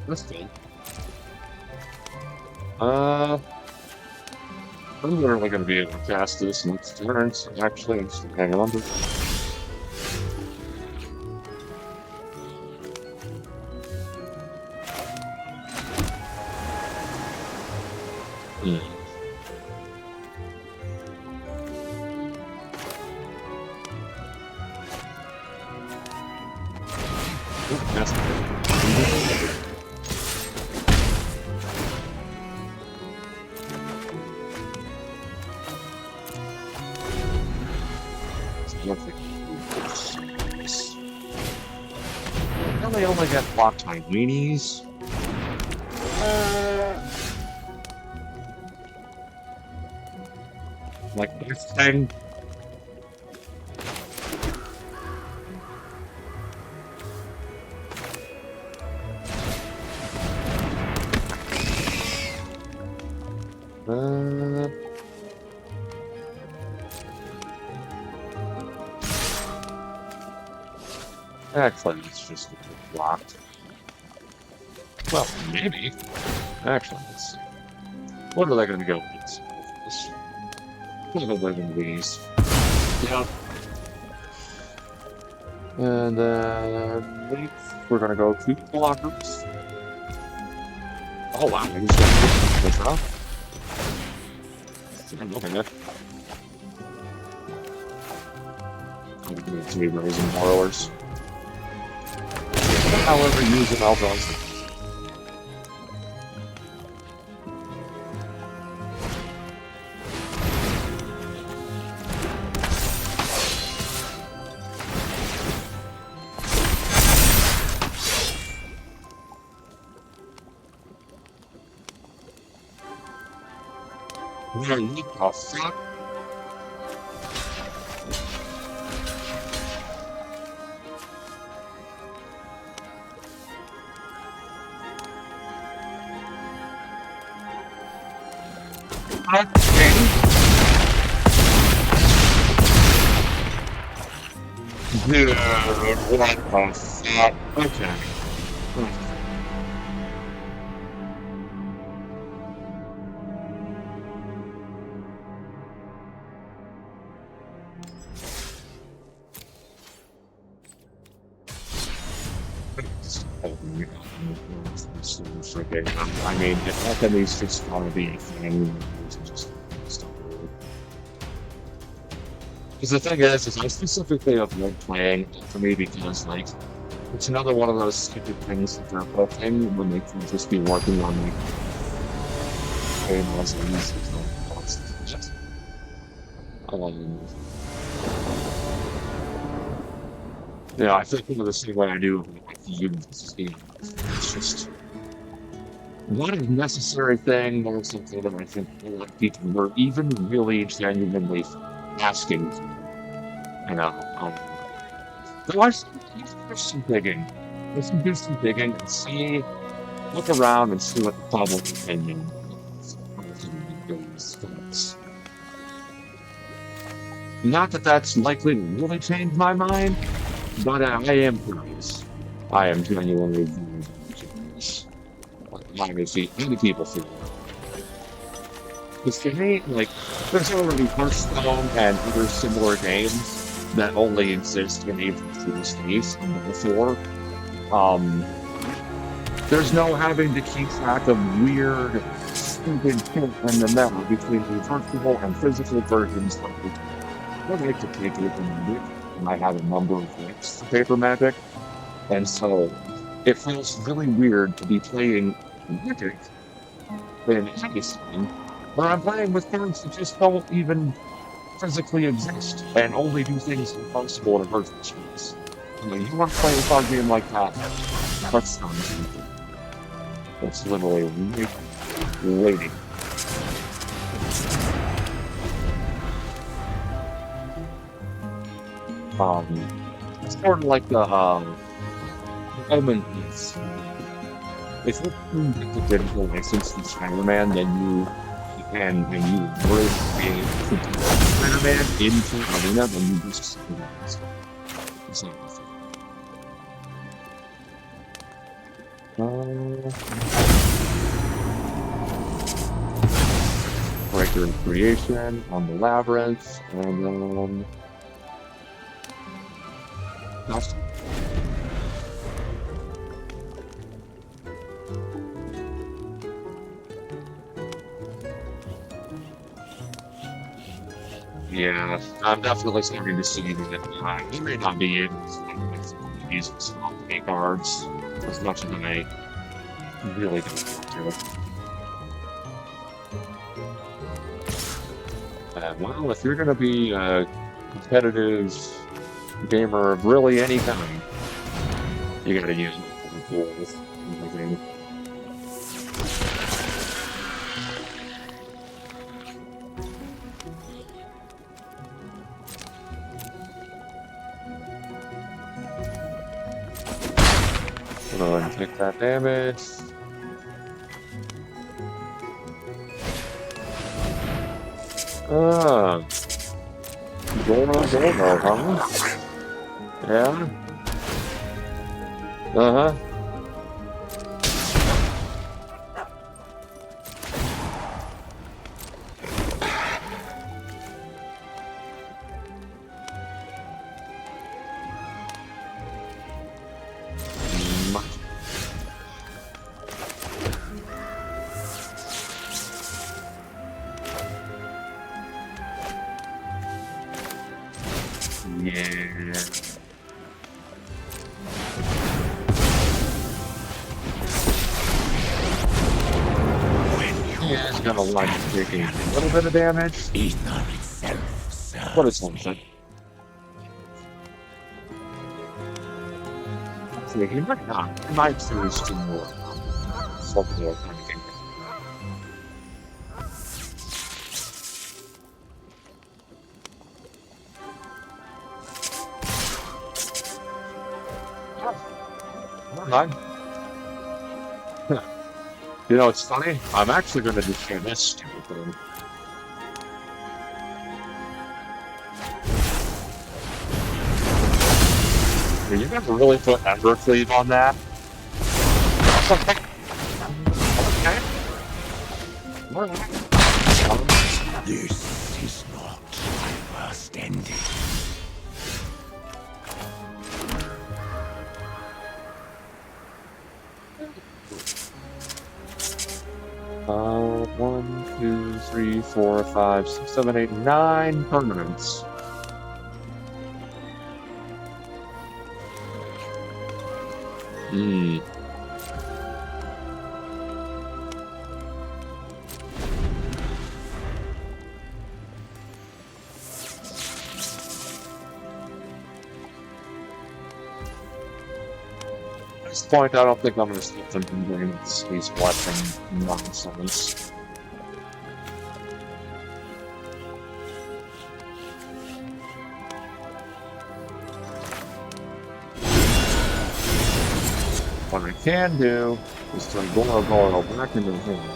That's good. I'm literally going to be able to cast this next turn, so actually, I'm just hang on to it. Hmm. Oh, that's perfect. Now they only get block time weenies. Like this thing. Uh, Actually, it's just blocked. Well, maybe. Actually, let's see. What are they going to go with this? Probably going to be these. Yeah. And then we're going to go two blockers. Oh wow, I just got this off. Okay. I'm going to be raising borrowers. However, use an Eldrazi. Where you the fuck? Okay. Dude, what the fuck? Okay. I mean, if Anthony's just gonna be a thing, just stop it. Because the thing is I specifically avoid playing Anthony because, like, it's another one of those stupid things that they're hoping when they can just be working on, like, as just, yeah, I think the same way I do with the units game. It's just not a necessary thing, or something that I think a lot of people were even really genuinely asking for. You know, so I do some digging. Let's do some digging and see, look around and see what the public opinion is. Not that that's likely to really change my mind, but I am curious. I am genuinely curious. Obviously, many people feel that. Because to me, like, there's already Hearthstone and other similar games that only exist in Age of 2 states and before. There's no having to keep track of weird, stupid shit in the middle between the virtual and physical versions of it. I like to take it and I have a number of links to paper magic, and so it feels really weird to be playing Magic in anything where I'm playing with cards that just don't even physically exist and only do things impossible in a virtual space. I mean, you want to play a card game like that? That's not easy. It's literally waiting. It's sort of like the Omen piece. If you get the digital license from Spider-Man, then you really create Spider-Man into Arena, then you just it's not Breaker and Creation on the Labyrinth, and Awesome. Yeah, I'm definitely starting to see that he may not be able to use small pay cards as much as I really don't want to. Well, if you're going to be a competitive gamer of really any kind, you got to use tools. Go ahead and take that damage. Ah, Goro, huh? Yeah. Uh-huh. Yeah. Yeah, it's gonna like taking a little bit of damage. Ether itself serves. What is something? See, he might not. He might choose to more. Something like that. Never mind. You know, it's funny. I'm actually going to destroy this stupid thing. You never really put Embercleave on that. Okay. Okay. Alright. This is not my worst ending. One, two, three, four, five, six, seven, eight, nine permanents. Hmm. At this point, I don't think I'm going to stop them from doing these blessing nonsense. What I can do is to Goro back into the hand.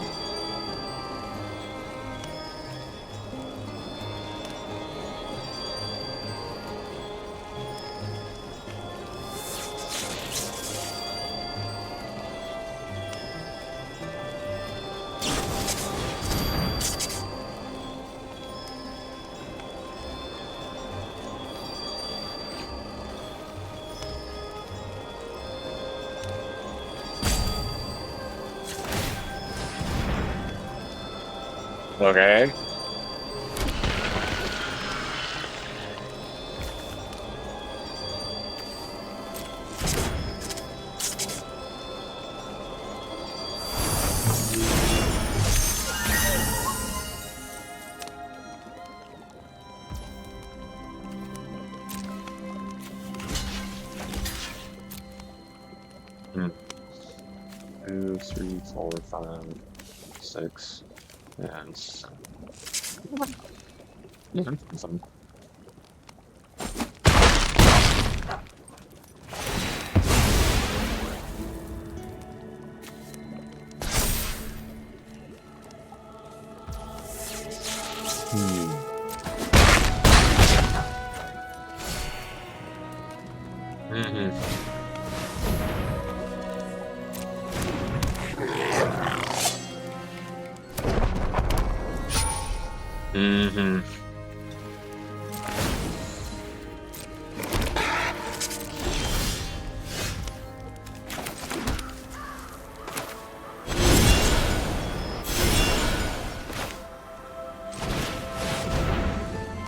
Okay. Hmm. 2, 3, 4, 5, 6, and 7. Yeah, awesome.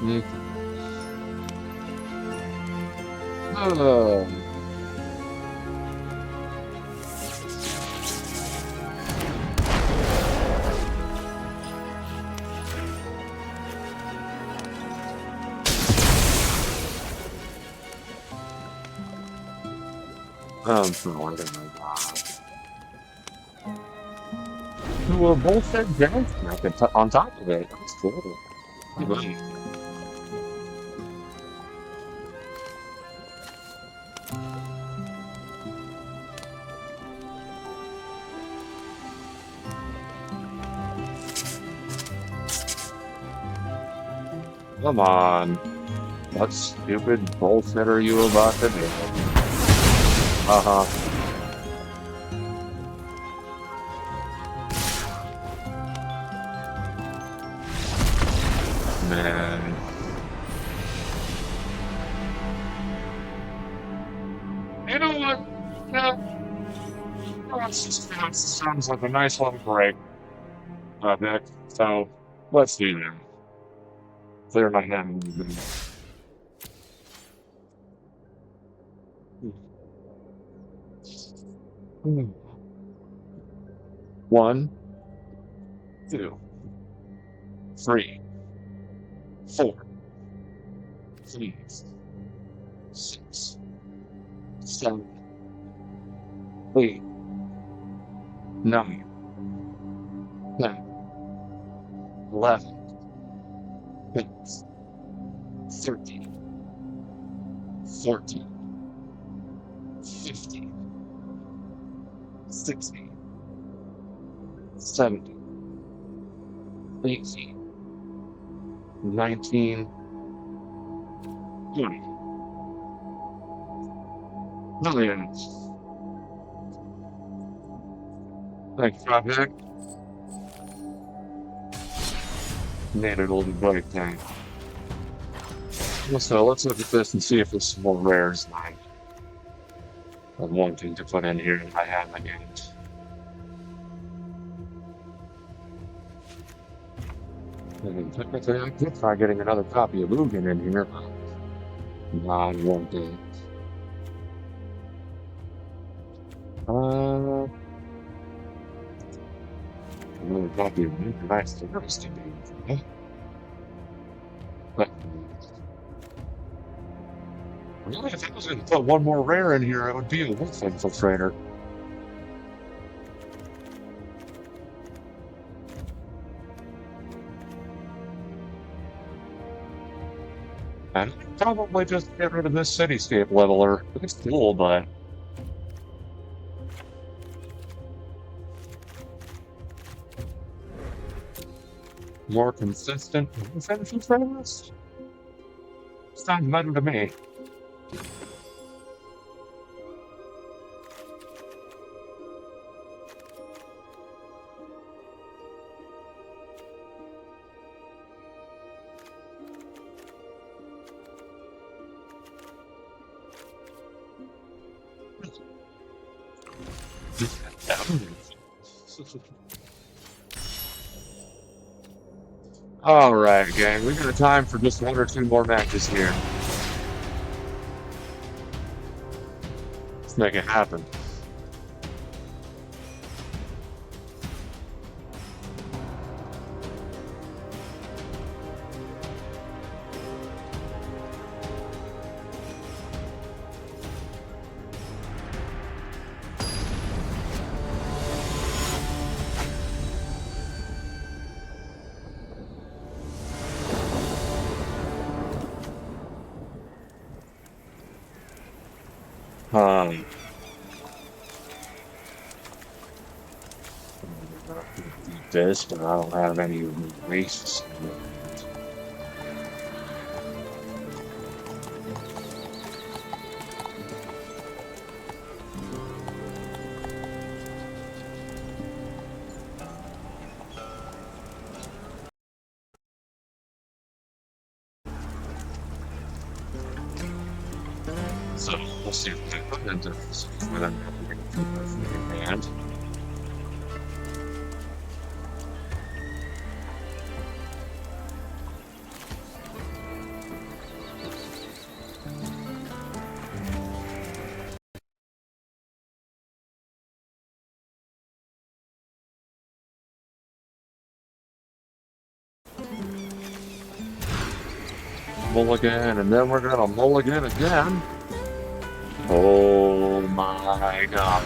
Mm-hmm. Oh. So I don't know. Well, both said down on top of it. That's cool. Right. Come on. What stupid bullshit are you about to do? Uh-huh. Man. You know what? Yeah, let's just sounds like a nice little break, Nick. So let's do that. Clear my head a little bit. One, two, three, four, five, six, seven, eight, nine, 10, 11, 12, 13, 14, 15, 16, 17, 18, 19, 20. Brilliant. Thanks, Project. Made it a little break time. So let's look at this and see if there's some more rares like I'm wanting to put in here that I haven't yet. And technically I could try getting another copy of Ugin in here, but not one day. Another copy of Ugin, nice to be. But really, if I was going to put one more rare in here, it would be a Wolf Infiltrator. And I'd probably just get rid of this Cityscape Leveler. It's cool, but more consistent Wolf Infiltrators? Sounds better to me. Alright, gang, we got time for just one or two more matches here. Let's make it happen. This, but I don't have any races. So we'll see if I put into this with a hand. mulligan, and then we're gonna mulligan again. Oh my god.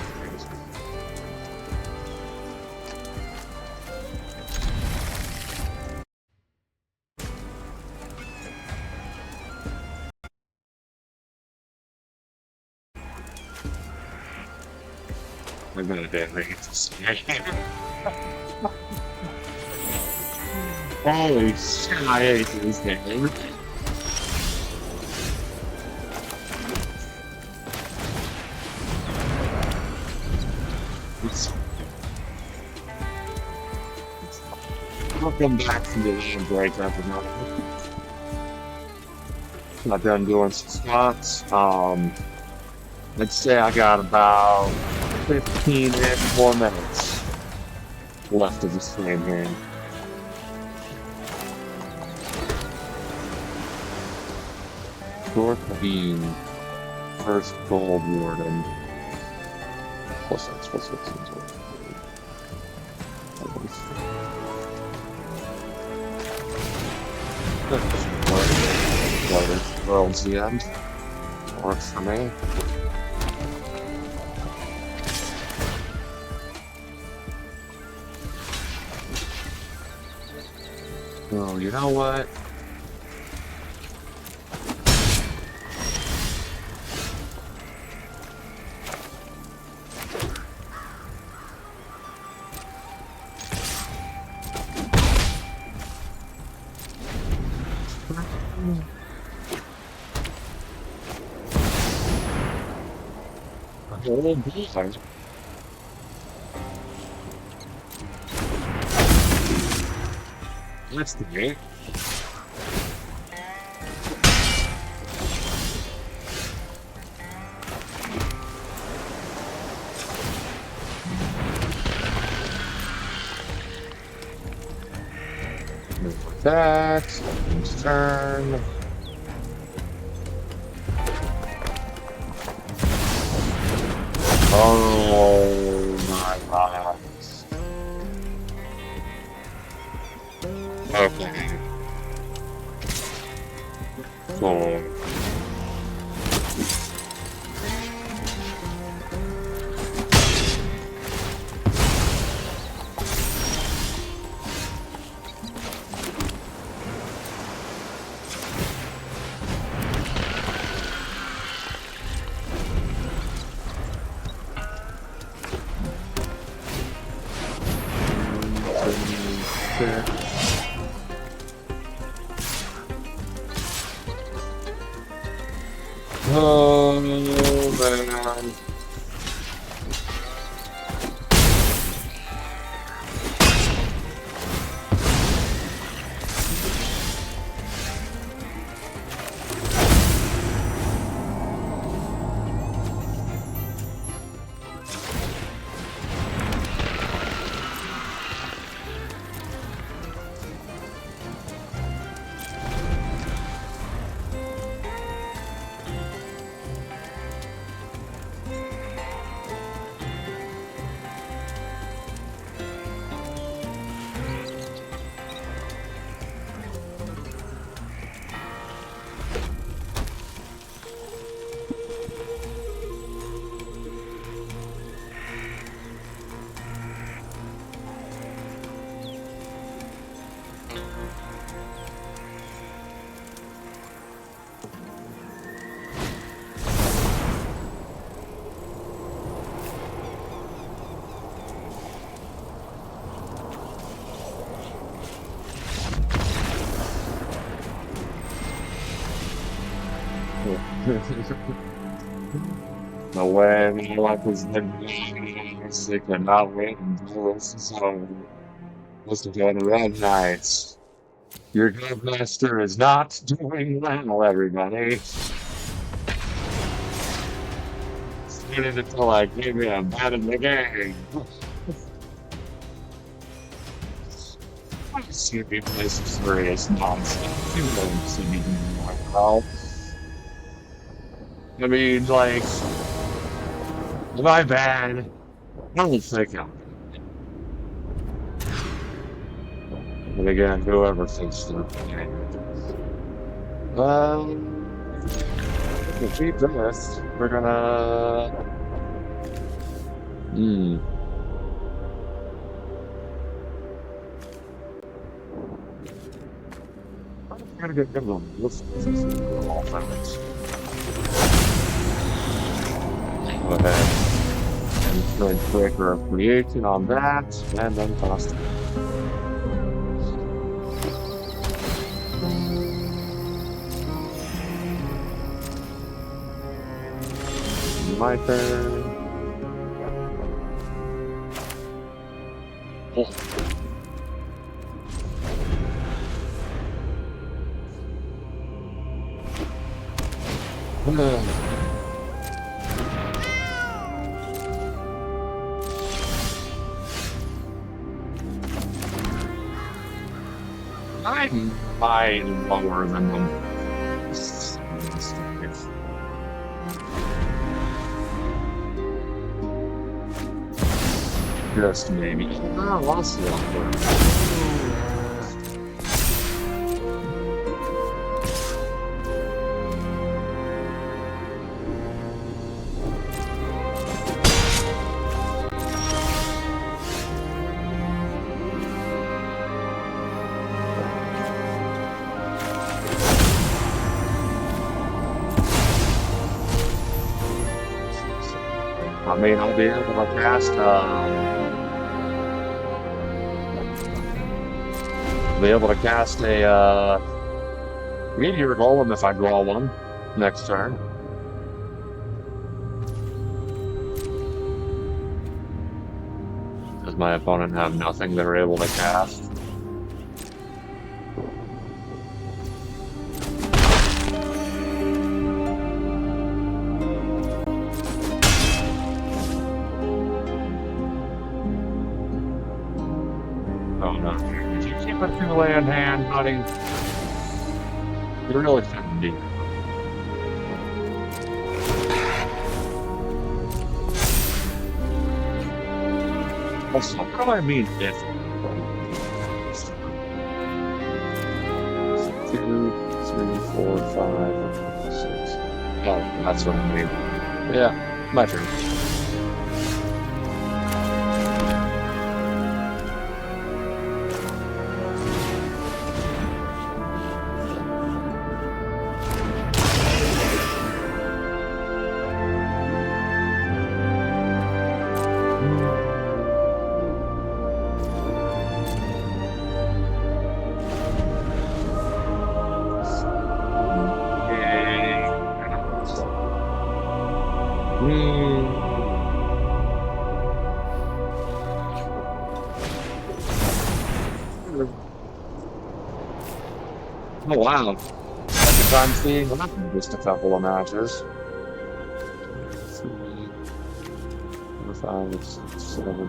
I'm gonna damn it to see it. Holy shit, I hate this game. Welcome back to the land break, everyone. Not done doing some spots. Let's say I got about 15-ish more minutes left of this game here. Short Beam, first Gold Warden. Plus that's plus 15. World's the end. Works for me. Oh, you know what? Oh, boy. That's the game. Move like that. Second turn. Oh my god. Okay. So. Oh man. No way, my life is sick and not wait until this is over. Must have been red nights. Your good master is not doing well, everybody. Started until I gave me a bat in the game. I see me play some serious nonsense. You don't see me doing like well. I mean, like, my bad. I don't think I'm. But again, whoever thinks they're playing. We'll keep this. We're gonna. Hmm. We're gonna get rid of them. Let's all friends. Go ahead and put breaker of creation on that, and then toss it. My turn. Oh. I'm mine lower than them. Just maybe. Oh, lost the offer. I mean, I'll be able to cast, a, Meteor Golem if I draw one next turn. Does my opponent have nothing they're able to cast? Oh no. Did you keep a two-land hand, buddy? You really shouldn't be. Also, what do I mean if? 2, 3, 4, 5, 6. Oh, that's what I mean. Yeah, my turn. Oh wow. Second time seeing that in just a couple of matches. 3, 4, 5, 6, 7.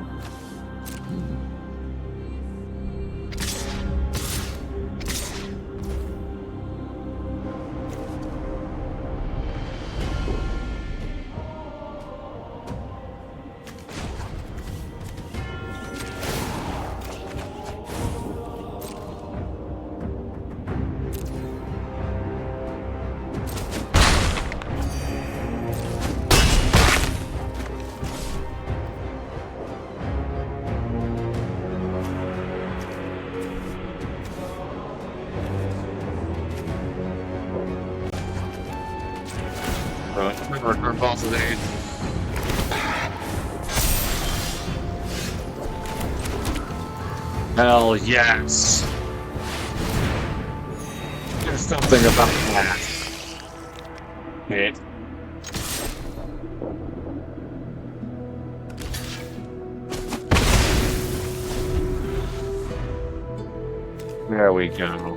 Return boss of aid. Hell yes. There's something about that. Hit. There we go.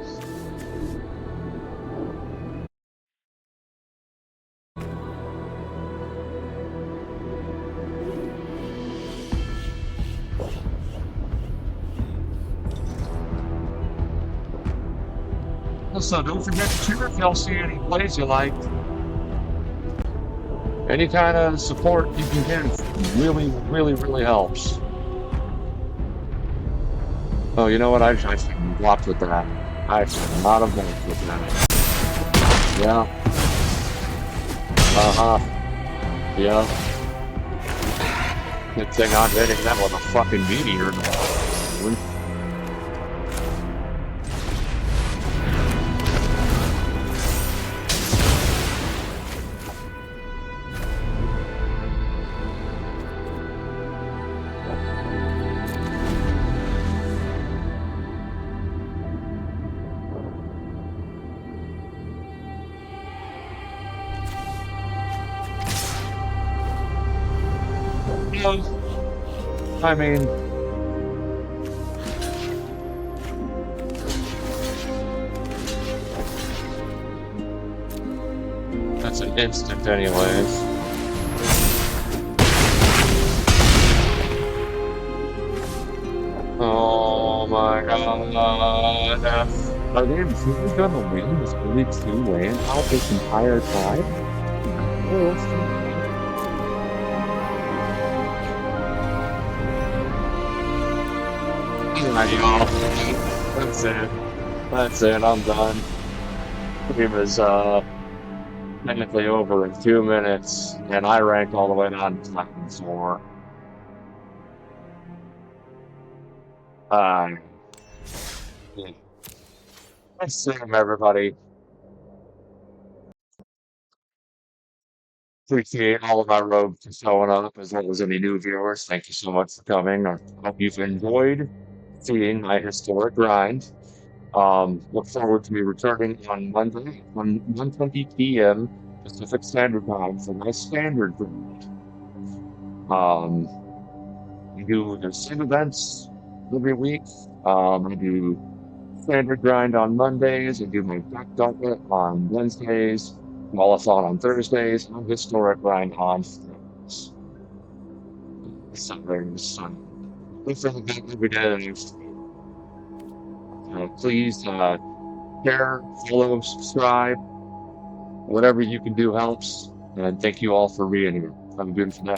Also, don't forget to cheer if y'all see any plays you like. Any kind of support you can give really, really, really helps. Oh, you know what? I should block with that. I should not have blocked with that. Yeah. Uh-huh. Yeah. Good thing I'm hitting them with a fucking meteor. I mean, that's an instant anyways. Oh my god. Are they really gonna win this 32 land out this entire time? That's it. That's it, I'm done. Game is technically over in 2 minutes, and I ranked all the way down to Platinum 4. Yeah. Nice seeing everybody. Appreciate all of our rogues for showing up, as well as any new viewers. Thank you so much for coming. I hope you've enjoyed seeing my historic grind. Look forward to me returning on Monday on 1:20 p.m. Pacific Standard Time for my standard grind. I do the same events every week. I do standard grind on Mondays. I do my deck docket on Wednesdays. Wallathon on Thursdays. And historic grind on Fridays. Sundays. Different event every day. Please share, follow, subscribe. Whatever you can do helps. And thank you all for being here. Have a beautiful day.